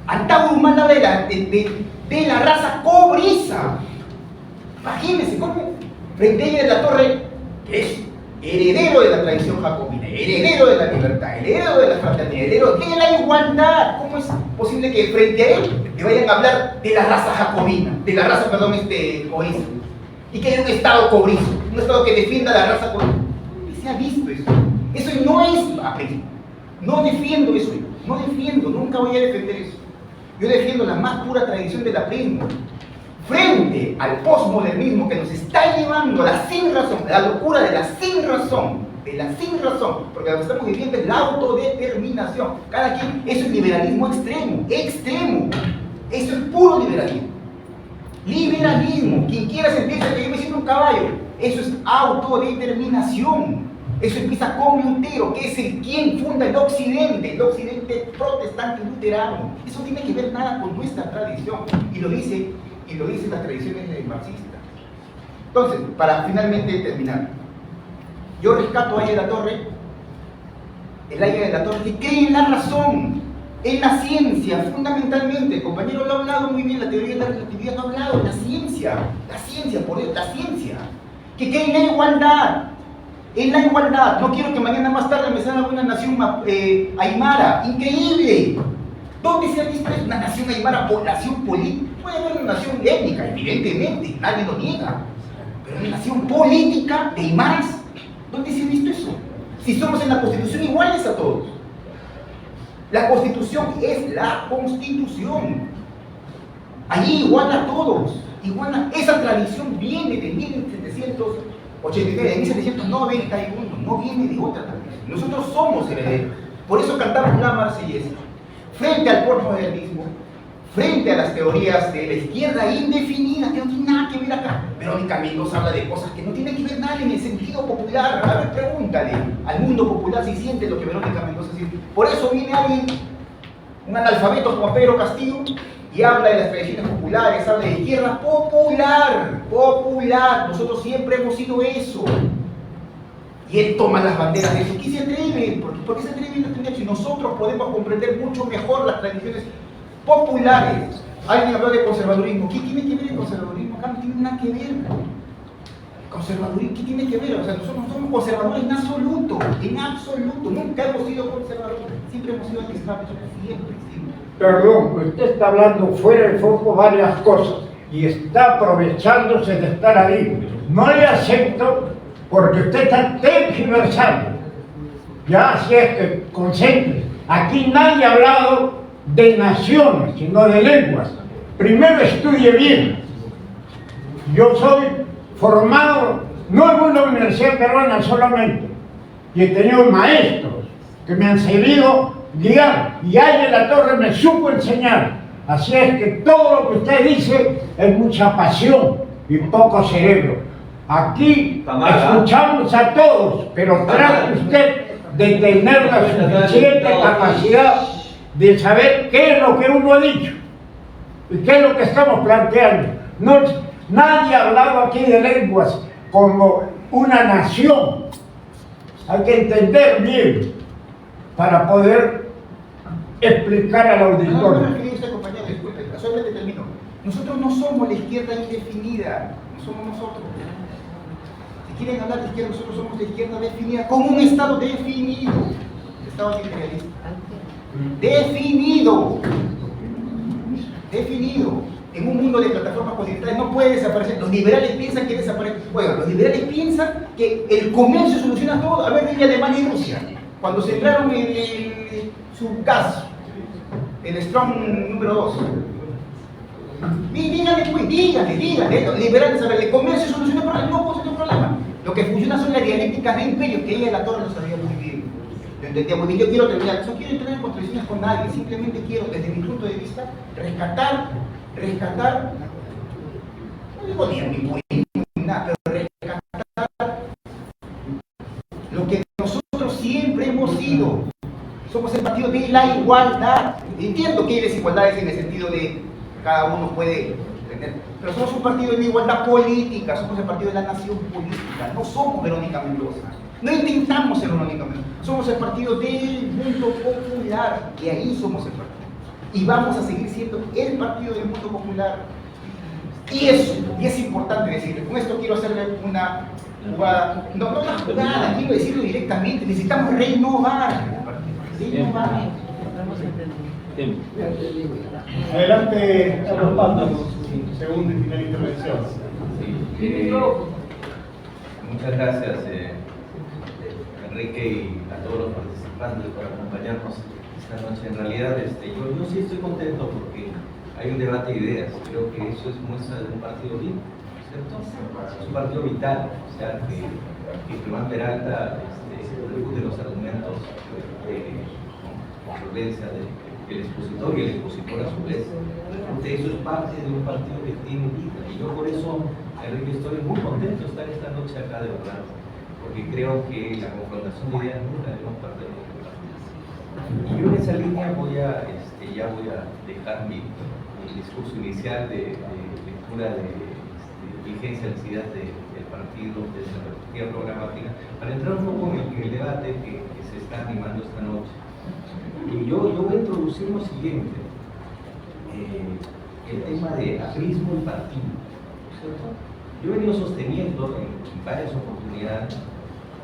[SPEAKER 3] Antauro Humala de la raza cobriza. Imagínense cómo Frente de la Torre, que es heredero de la tradición jacobina, heredero de la libertad, heredero de la fraternidad, heredero de la igualdad. ¿Cómo es posible que frente a él le vayan a hablar de la raza jacobina, de la raza, perdón, cobriza? Y que haya un Estado cobrizo, un Estado que defienda la raza cobriza. ¿Qué se ha visto eso? Eso no es apellido. No defiendo eso, no defiendo, nunca voy a defender eso. Yo defiendo la más pura tradición del aprismo. Frente al posmodernismo que nos está llevando a la sin razón, a la locura de la sin razón, porque lo que estamos viviendo es la autodeterminación. Cada quien, eso es liberalismo extremo, eso es puro liberalismo. Liberalismo, quien quiera sentirse que yo me siento un caballo, eso es autodeterminación. Eso empieza con Lutero, que es quien funda el occidente protestante luterano. Eso no tiene que ver nada con nuestra tradición, y lo dicen las tradiciones marxistas. Entonces, para finalmente terminar, yo rescato a Aya de la Torre, el Aya de la Torre que cree en la razón, en la ciencia, fundamentalmente. El compañero lo ha hablado muy bien, la teoría de la relatividad lo ha hablado, en la ciencia, por Dios, la ciencia, que cree en la igualdad. En la igualdad. No quiero que mañana más tarde me salga una nación aymara. Increíble. ¿Dónde se ha visto una nación aymara por nación política? Puede haber una nación étnica, evidentemente, nadie lo niega. Pero una nación política de aymaras, ¿dónde se ha visto eso? Si somos en la Constitución iguales a todos. La Constitución es la Constitución. Allí igual a todos. Esa tradición viene de 1789, de 1791, no viene de otra tradición. Nosotros somos herederos. Por eso cantamos la Marsellesa. Frente al posmodernismo, frente a las teorías de la izquierda indefinida, que no tiene nada que ver acá. Verónica Mendoza habla de cosas que no tienen que ver nada en el sentido popular. A ver, pregúntale al mundo popular si siente lo que Verónica Mendoza siente. Por eso viene alguien, un analfabeto como Pedro Castillo, y habla de las tradiciones populares, habla de izquierda popular. Nosotros siempre hemos sido eso. Y él toma las banderas de eso. ¿Qué se atreve? ¿Por qué se atreve a tener eso? Y nosotros podemos comprender mucho mejor las tradiciones populares. Alguien habló de conservadurismo. ¿Qué tiene que ver el conservadurismo? Acá no tiene nada que ver. Conservadurismo, ¿qué tiene que ver? O sea, nosotros no somos conservadores en absoluto. Nunca hemos sido conservadores. Siempre hemos sido antiestablecimiento. Siempre.
[SPEAKER 9] Perdón, usted está hablando fuera del foco varias cosas y está aprovechándose de estar ahí. No le acepto porque usted está tergiversando. Ya, así es que concentre. Aquí nadie ha hablado de naciones, sino de lenguas. Primero estudie bien. Yo soy formado, no en una universidad peruana solamente, y he tenido maestros que me han sabido guiar, y Aya de la Torre me supo enseñar. Así es que todo lo que usted dice es mucha pasión y poco cerebro. Aquí escuchamos a todos, pero trate usted de tener la suficiente capacidad de saber qué es lo que uno ha dicho y qué es lo que estamos planteando. Nadie ha hablado aquí de lenguas como una nación. Hay que entender bien para poder explicar al auditorio.
[SPEAKER 3] No me referí a usted, compañero, disculpe, solamente termino. Nosotros no somos la izquierda indefinida, no somos nosotros. Si quieren hablar de izquierda, nosotros somos la izquierda definida como un Estado definido. El Estado imperialista. Definido. En un mundo de plataformas continentales no puede desaparecer. Los liberales piensan que desaparece. Bueno, los liberales piensan que el comercio soluciona todo. A ver, de Alemania y Rusia. Cuando se entraron en su gas, el Strong número 2. Díganle, los liberales, a ver, el comercio soluciona problemas. No puede ser un problema. Lo que funciona son las dialécticas de imperio, que ella de la Torre lo sabía muy bien. Lo entendía muy bien. Yo quiero terminar. No quiero entrar en contradicciones con nadie. Simplemente quiero, desde mi punto de vista, rescatar, no digo ni nada, pero rescatar lo que nosotros siempre hemos sido. Somos el partido de la igualdad. Entiendo que hay desigualdades en el sentido de cada uno puede tener, pero somos un partido de igualdad política, somos el partido de la nación política, no somos Verónica Mendoza, no intentamos ser Verónica Mendoza, somos el partido del mundo popular, y ahí somos el partido, y vamos a seguir siendo el partido del mundo popular, y es importante decirlo. Con esto quiero hacerle una jugada, no una jugada, quiero decirlo directamente, necesitamos renovar el partido, renovar.
[SPEAKER 2] Adelante, Carlos Panda, con su segunda y final intervención.
[SPEAKER 4] Sí, muchas gracias, Enrique, y a todos los participantes por acompañarnos esta noche. En realidad, yo sí estoy contento porque hay un debate de ideas. Creo que eso es muestra de un partido vivo, ¿cierto? Es un partido vital, o sea, que Germán Peralta discute los argumentos con solvencia del expositor y el expositor a su vez. Eso es parte de un partido que tiene vida. Y yo por eso, Enrique, estoy muy contento de estar esta noche acá, de verdad, porque creo que la confrontación de ideas nunca debemos perder. Y yo en esa línea voy a dejar mi discurso inicial de lectura de vigencia de necesidad del partido, de la perspectiva programática, para entrar un poco en el debate que se está animando esta noche. Y yo voy a introducir lo siguiente, el tema de aprismo y partido, ¿cierto? Yo he venido sosteniendo en varias oportunidades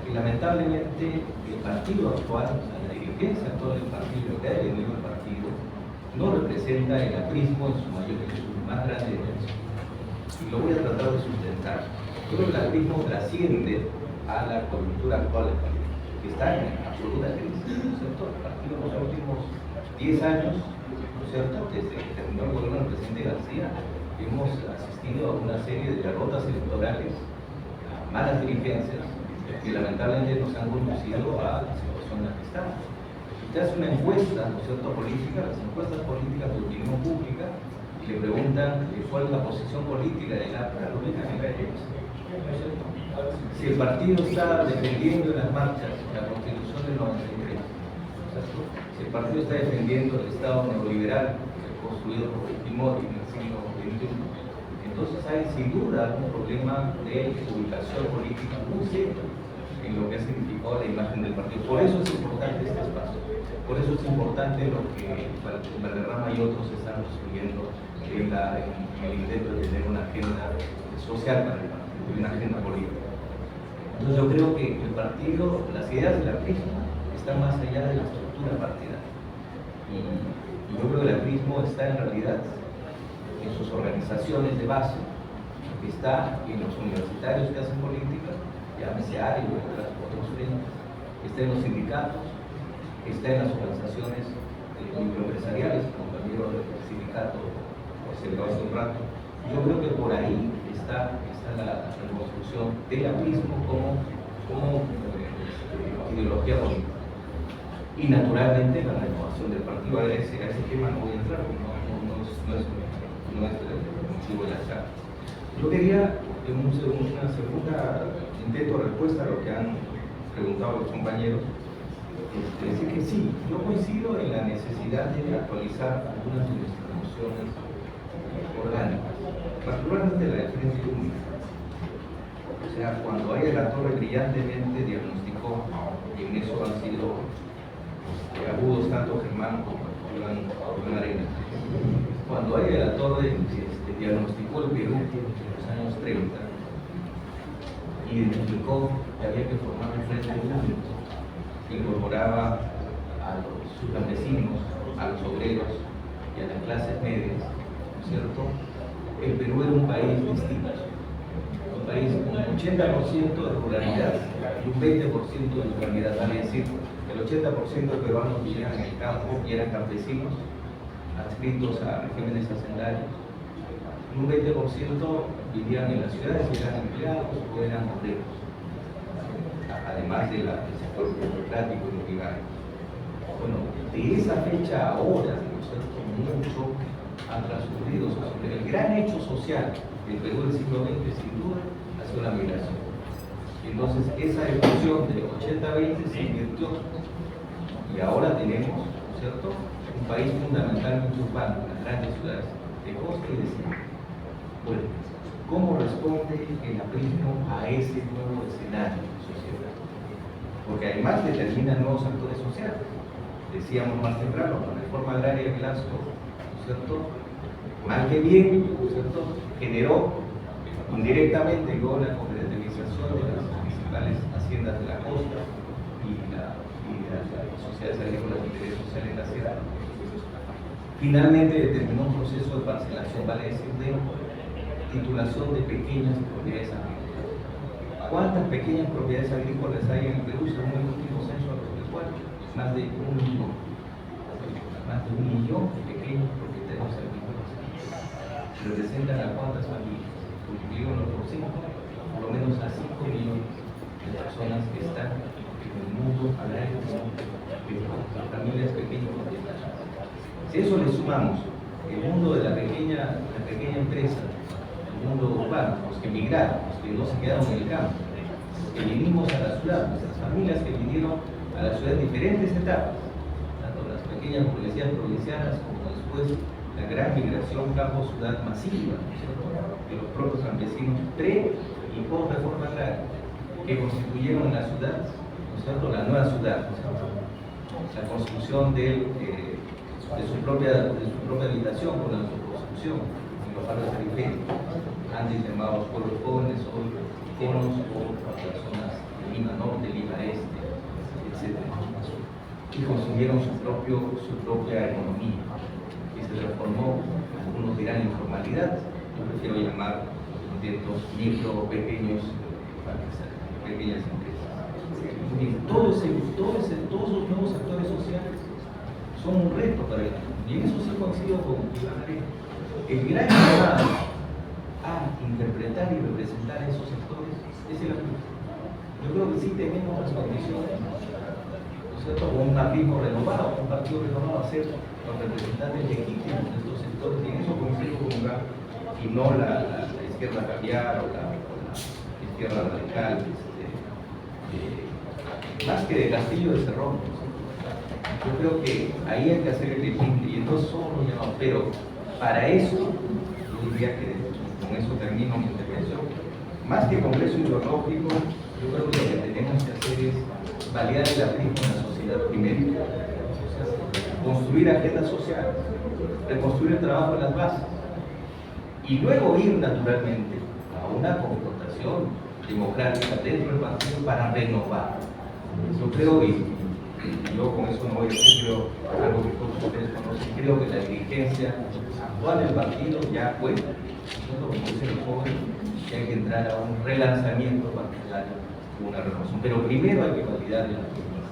[SPEAKER 4] que lamentablemente el partido actual, la dirigencia actual del partido, que ha venido el partido, no representa el aprismo en su mayor, en su más grande dimensión. Y lo voy a tratar de sustentar. Yo creo que el aprismo trasciende a la coyuntura actual del partido, que está en absoluta crisis, ¿no es cierto? El partido en los últimos 10 años, ¿no es cierto?, desde que terminó el gobierno del presidente García, hemos asistido a una serie de derrotas electorales, a malas dirigencias, que lamentablemente nos han conducido a la situación en la que estamos. Si usted hace una encuesta, ¿no es cierto?, política, las encuestas políticas de opinión pública, y le preguntan cuál es la posición política del APRA, lo único que hay es, ¿no es cierto? Si el partido está defendiendo en las marchas la Constitución del 93, ¿cierto?, si el partido está defendiendo el Estado neoliberal construido por Fujimori en el siglo XXI, entonces hay sin duda un problema de ubicación política muy serio en lo que ha significado la imagen del partido. Por eso es importante este espacio, por eso es importante lo que Valderrama y otros están construyendo en el intento de tener una agenda social para el partido, una agenda política. Entonces yo creo que el partido, las ideas del aprismo están más allá de la estructura partidaria. Y yo creo que el aprismo está en realidad en sus organizaciones de base, está en los universitarios que hacen política, llámese ARI o otros frentes, está en los sindicatos, está en las organizaciones microempresariales, como también el sindicato celebrado hace un rato. Yo creo que por ahí está la reconstrucción del aprismo como ideología política. Y naturalmente la renovación del partido. A ese tema no voy a entrar, no es el motivo de la charla. Yo quería, en una segunda intento de respuesta a lo que han preguntado los compañeros, decir que sí, yo coincido en la necesidad de actualizar algunas de nuestras nociones orgánicas, particularmente la de frente única. O sea, cuando Aya de la Torre brillantemente diagnosticó, y en eso han sido agudos tanto Germán como Iván Arenas, cuando Aya de la Torre diagnosticó el Perú en los años 30, identificó que había que formar un frente único que incorporaba a los campesinos, a los obreros y a las clases medias, ¿no es cierto? El Perú era un país distinto, un país con un 80% de ruralidad y un 20% de urbanidad, vale decir, el 80% de peruanos vivían en el campo y eran campesinos adscritos a regímenes hacendarios, y un 20% vivían en las ciudades y eran empleados o eran obreros, además del sector burocrático y oligarca. Bueno, de esa fecha a ahora, ¿no es cierto?, mucho ha transcurrido, pero el gran hecho social del Perú del siglo XX, sin duda, ha sido la migración. Entonces, esa evolución de 80-20 se invirtió y ahora tenemos, ¿no es cierto?, un país fundamentalmente urbano, las grandes ciudades, de costa y de centro. Bueno, ¿cómo responde el aprismo a ese nuevo escenario de sociedad? Porque además determina nuevos actores sociales. Decíamos más temprano, la reforma agraria de Velasco, ¿no es cierto? Mal que bien, ¿no es cierto?, generó indirectamente luego la cooperativización de las principales haciendas de la costa y las sociedades agrícolas de interés social en la ciudad. Finalmente determinó un proceso de parcelación, vale decir, de titulación de pequeñas propiedades agrícolas. ¿Cuántas pequeñas propiedades agrícolas hay en el Perú según el último censo agropecuario? Más de 1 millón. Más de 1 millón de pequeños propietarios agrícolas. ¿Representan a cuántas familias? Multiplican por 5, por lo menos a 5 millones de personas que están en el mundo agrario, familias pequeñas propietarias. Si eso le sumamos el mundo de la pequeña empresa, el mundo urbano, los que emigraron, los que no se quedaron en el campo, los que vinimos a la ciudad, nuestras familias que vinieron a la ciudad en diferentes etapas, tanto las pequeñas policías provincianas como después la gran migración campo-ciudad masiva, ¿no es cierto?, de los propios campesinos pre y post reforma agraria, que constituyeron en la ciudad, ¿no es cierto?, la nueva ciudad, ¿no es cierto?, la construcción de su propia habitación con la construcción en los barrios periféricos, antes llamados pueblos jóvenes, hoy conos o las zonas de Lima Norte, Lima Este, etc. Y construyeron su propia economía, que se transformó, algunos dirán informalidad, yo prefiero llamar intentos pequeñas empresas. Todos esos nuevos actores sociales son un reto para el mundo. Y en eso sí coincido con Iván Arenas. El gran llamado a interpretar y representar a esos sectores es el aprismo. Yo creo que sí tenemos las condiciones, ¿no es cierto?, con un aprismo renovado, un partido renovado, a ser los representantes legítimos de estos sectores, y en eso coincido con Iván, y no la izquierda cambiar o la izquierda radical, más que de Castillo de Cerrón. Yo creo que ahí hay que hacer el equilibrio, y entonces somos los llamados. Pero para eso, yo diría que con eso termino mi intervención. Más que congreso ideológico, yo creo que lo que tenemos que hacer es validar el aprismo en la sociedad primero. O sea, construir agendas sociales, reconstruir el trabajo en las bases, y luego ir naturalmente a una confrontación democrática dentro del partido para renovar. Yo creo, y yo con eso no voy a decir, creo, algo que todos ustedes conocen, creo que la dirigencia actual del partido ya fue, como dicen los jóvenes, que hay que entrar a un relanzamiento partidario, una renovación. Pero primero hay que validar el aprismo de la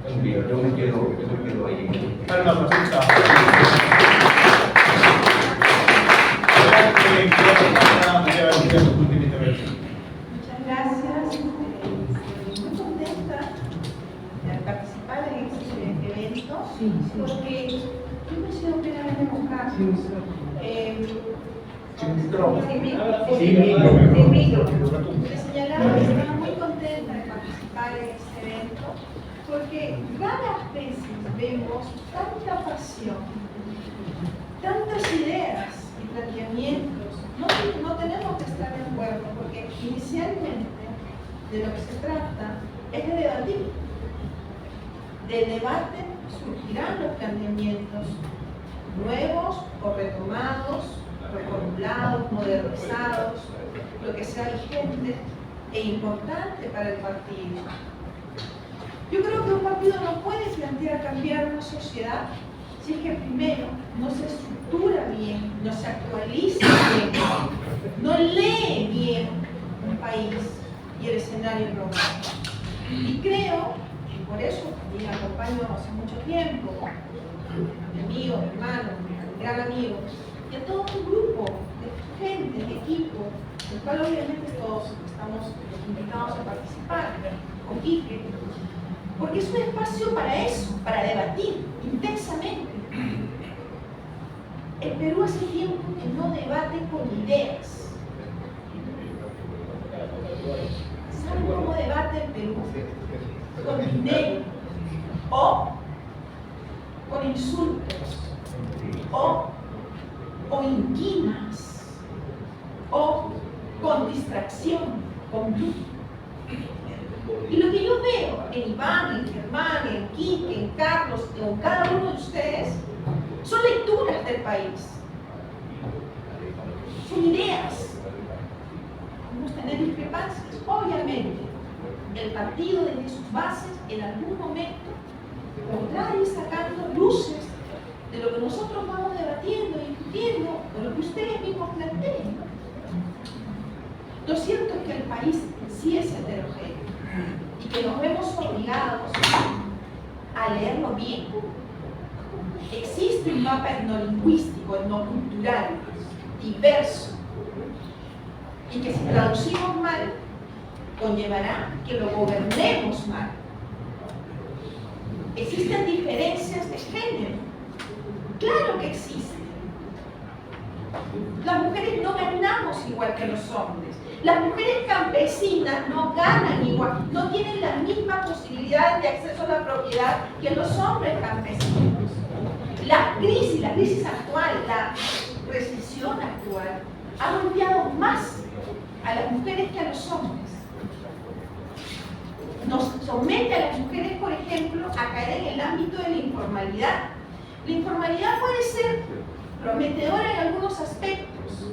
[SPEAKER 4] sociedad. Bien, yo me quedo ahí.
[SPEAKER 5] Muchas gracias. Muy contenta de participar en este evento, porque yo me siento plenamente democrática. Le señalaba que estaba muy contenta de participar en este evento, porque raras veces vemos tanta pasión, tantas ideas y planteamientos. No tenemos que estar de acuerdo, porque inicialmente de lo que se trata es de debatir. Del debate surgirán los planteamientos nuevos o retomados, reformulados, modernizados, lo que sea vigente e importante para el partido. Yo creo que un partido no puede plantear cambiar una sociedad si es que primero no se estructura bien, no se actualiza bien, no lee bien un país y el escenario global. Y creo, y por eso también acompaño hace mucho tiempo a mi amigo, mi hermano, mi gran amigo, y a todo un grupo de gente, de equipo, del cual obviamente todos estamos invitados a participar, con Quique, porque es un espacio para eso, para debatir intensamente. El Perú hace tiempo que no debate con ideas. ¿Saben cómo debate el Perú? Con dinero o con insultos. o inquinas, o con distracción, con luz. Y lo que yo veo en Iván, en Germán, en Quique, en Carlos, en cada uno de ustedes, son lecturas del país, son ideas. Podemos tener discrepancias, obviamente. El partido desde sus bases en algún momento podrá ir sacando luces de lo que nosotros vamos debatiendo y discutiendo, de lo que ustedes mismos plantean. Lo cierto es que el país sí es heterogéneo y que nos vemos obligados a leerlo bien. Existe un mapa etnolingüístico, etnocultural, diverso, y que si traducimos mal, conllevará que lo gobernemos mal. ¿Existen diferencias de género? Claro que existen. Las mujeres no ganamos igual que los hombres. Las mujeres campesinas no ganan igual, no tienen las mismas posibilidades de acceso a la propiedad que los hombres campesinos. La crisis actual, la recesión actual, ha golpeado más a las mujeres que a los hombres. Nos somete a las mujeres, por ejemplo, a caer en el ámbito de la informalidad. La informalidad puede ser prometedora en algunos aspectos,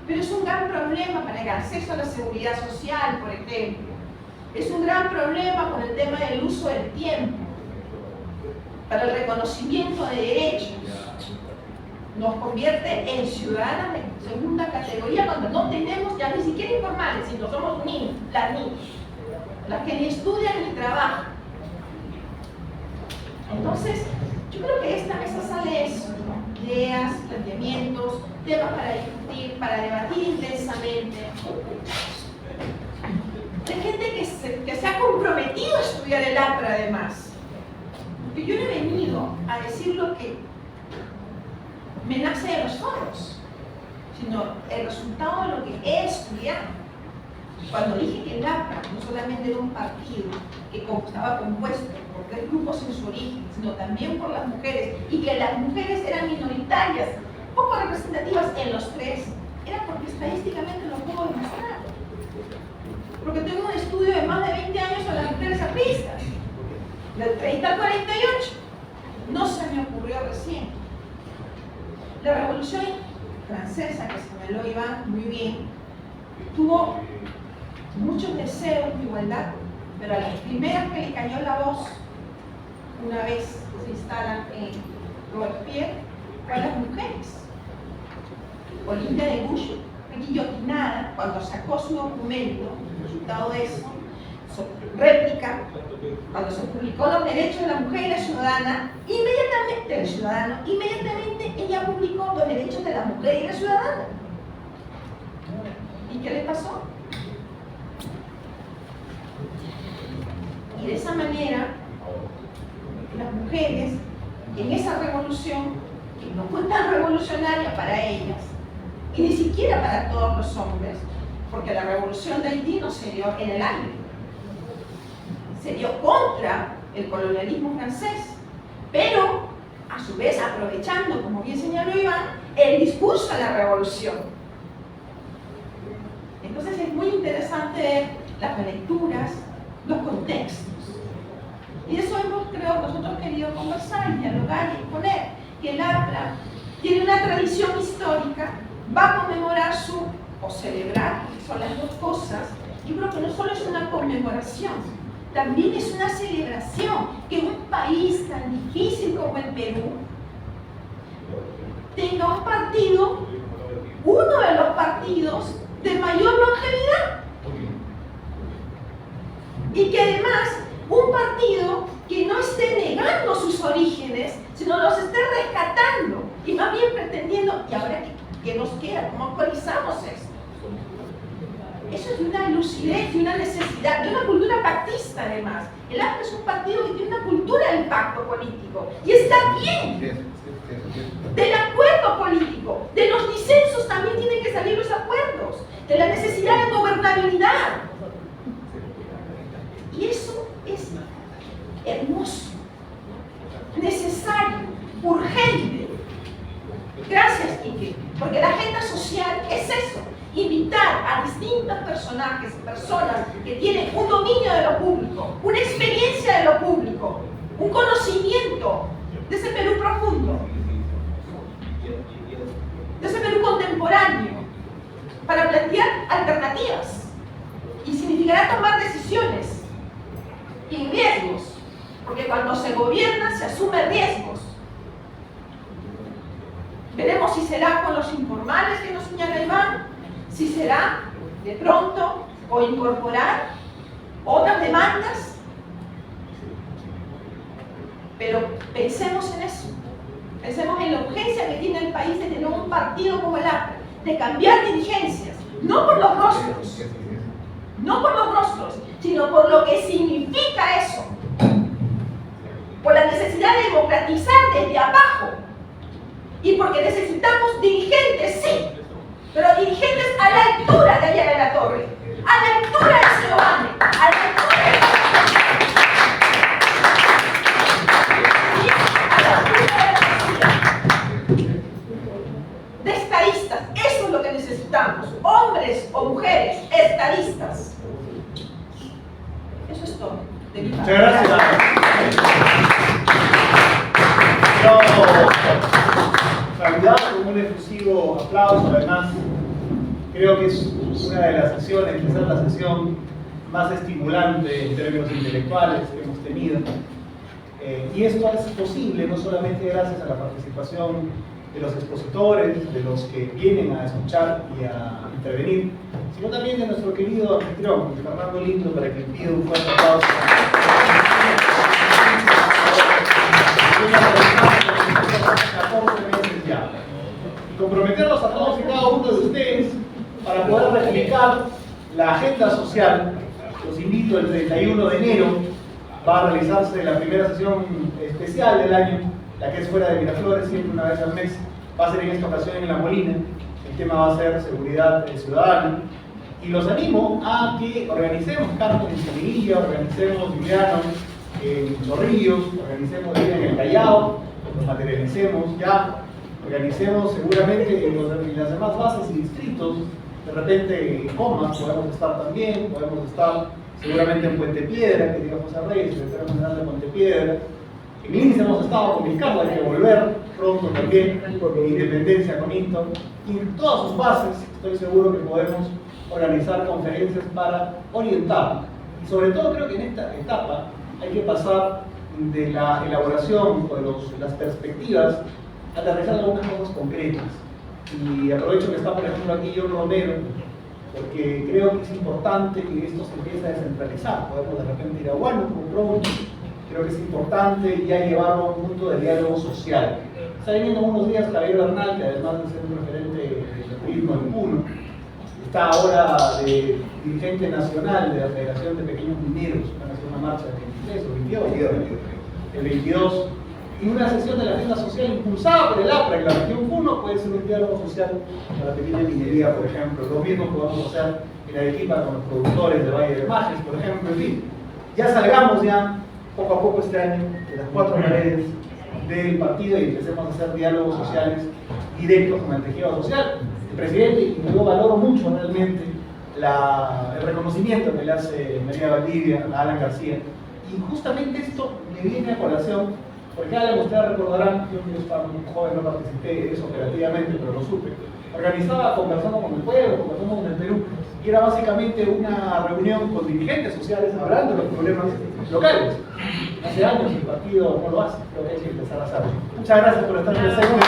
[SPEAKER 5] pero es un gran problema para el acceso a la seguridad social, por ejemplo. Es un gran problema con el tema del uso del tiempo, para el reconocimiento de derechos. Nos convierte en ciudadanas de segunda categoría cuando no tenemos ya ni siquiera informales, sino somos niños, las niñas, las que ni estudian ni trabajan. Entonces, yo creo que esta mesa sale eso, ¿no? Ideas, planteamientos, temas para discutir, para debatir intensamente. Hay gente que se ha comprometido a estudiar el APRA además. Porque yo no he venido a decir lo que me nace de los foros, sino el resultado de lo que he estudiado. Cuando dije que el APRA no solamente era un partido que estaba compuesto por 3 grupos en su origen, sino también por las mujeres, y que las mujeres eran minoritarias, poco representativas en los 3, era porque estadísticamente lo puedo demostrar. Porque tengo un estudio de más de 20 años sobre las mujeres apristas, del 30 al 48. No se me ocurrió recién. La Revolución Francesa, que señaló Iván muy bien, tuvo muchos deseos de igualdad, pero a las primeras que le cayó la voz, una vez se instalan en Robespierre, fue a las mujeres. Olimpia de Gouges fue guillotinada cuando sacó su documento, el resultado de eso, réplica, cuando se publicó los derechos de la mujer y la ciudadana, inmediatamente ella publicó los derechos de la mujer y la ciudadana. ¿Y qué le pasó? Y de esa manera, las mujeres, en esa revolución, que no fue tan revolucionaria para ellas, y ni siquiera para todos los hombres, porque la revolución de Haití no se dio en el aire, se dio contra el colonialismo francés, pero a su vez aprovechando, como bien señaló Iván, el discurso de la revolución. Entonces es muy interesante ver las lecturas, los contextos. Y eso hemos, creo, nosotros querido conversar, dialogar y exponer, que el APRA tiene una tradición histórica, va a conmemorar o celebrar, que son las dos cosas. Yo creo que no solo es una conmemoración, también es una celebración, que un país tan difícil como el Perú tenga un partido, uno de los partidos de mayor longevidad, y que además un partido que no esté negando sus orígenes, sino los esté rescatando y más bien pretendiendo, y ahora que nos queda, ¿cómo actualizamos esto? Eso es de una lucidez, de una necesidad, de una cultura pactista además. El APRA es un partido que tiene una cultura del pacto político, y está bien. Del acuerdo político, de los disensos también tienen que salir los acuerdos, de la necesidad de gobernabilidad. Y eso es hermoso, necesario, urgente. Porque la agenda social es eso, invitar a distintos personajes, personas que tienen un dominio de lo público, una experiencia de lo público, un conocimiento de ese Perú profundo, de ese Perú contemporáneo, para plantear alternativas. Y significará tomar decisiones y riesgos, porque cuando se gobierna se asumen riesgos. Veremos si será con los informales que nos señala Iván, si será de pronto o incorporar otras demandas, pero pensemos en eso, pensemos en la urgencia que tiene el país de tener un partido como el APRA, de cambiar dirigencias, no por los rostros, no por los rostros, sino por lo que significa eso, por la necesidad de democratizar desde abajo, y porque necesitamos dirigentes, sí, pero dirigentes a la altura de Ayala de la Torre, a la altura de Giovanni, a la altura de estadistas. Eso es lo que necesitamos, hombres o mujeres, estadistas. Eso es todo de mi parte.
[SPEAKER 2] Muchas gracias. Saludar con un efusivo aplauso. Además, creo que es una de las sesiones, quizás la sesión más estimulante en términos intelectuales que hemos tenido. Y esto es posible no solamente gracias a la participación de los expositores, de los que vienen a escuchar y a intervenir, sino también de nuestro querido anfitrión, Fernando Lindo, para que le pido un fuerte aplauso. Y comprometernos a todos y cada uno de ustedes para poder replicar la agenda social. Los invito el 31 de enero, va a realizarse la primera sesión especial del año, la que es fuera de Miraflores, siempre una vez al mes. Va a ser en esta ocasión en La Molina. El tema va a ser seguridad ciudadana. Y los animo a que organicemos Carmen en Sevilla, organicemos Juliano en Chorrillos, organicemos en el Callao, nos materialicemos ya, organicemos seguramente en las demás bases y distritos, de repente en Comas podemos estar también, podemos estar seguramente en Puente Piedra, que diga José Reyes, secretario general de Puente Piedra. En Lince hemos estado con Vizcarra, hay que volver pronto también, en Independencia con Inton, y en todas sus bases estoy seguro que podemos organizar conferencias para orientar. Y sobre todo creo que en esta etapa hay que pasar de la elaboración o de las perspectivas a aterrizar algunas cosas concretas. Y aprovecho que está por ejemplo aquí John Romero, porque creo que es importante que esto se empiece a descentralizar. Podemos de repente ir a Huánuco pronto. Creo que es importante ya llevarlo a un punto de diálogo social. Está viniendo unos días Javier Bernal, que además de ser un referente del turismo en Puno, está ahora de dirigente nacional de la Federación de Pequeños Mineros. Van a hacer una marcha el 23 o 22, el 22. Y una sesión de la agenda social impulsada por el APRA en la región Puno puede ser un diálogo social para la pequeña minería, por ejemplo. Lo mismo podemos hacer en Arequipa con los productores de Valle de Majes, por ejemplo. En fin, ya salgamos ya poco a poco este año de las 4 paredes del partido y empecemos a hacer diálogos sociales directos con el tejido social. El presidente, y yo valoro mucho realmente el reconocimiento que le hace María Valdivia a Alan García, y justamente esto me viene a colación, porque Alan, ustedes recordarán, yo que estaba muy joven, no participé de eso operativamente, pero lo supe, organizaba Conversando con el Pueblo, Conversando con el Perú, y era básicamente una reunión con dirigentes sociales hablando de los problemas locales. Hace años el partido no lo hace, creo que hay que empezar a hacerlo. Muchas gracias por estar presentes.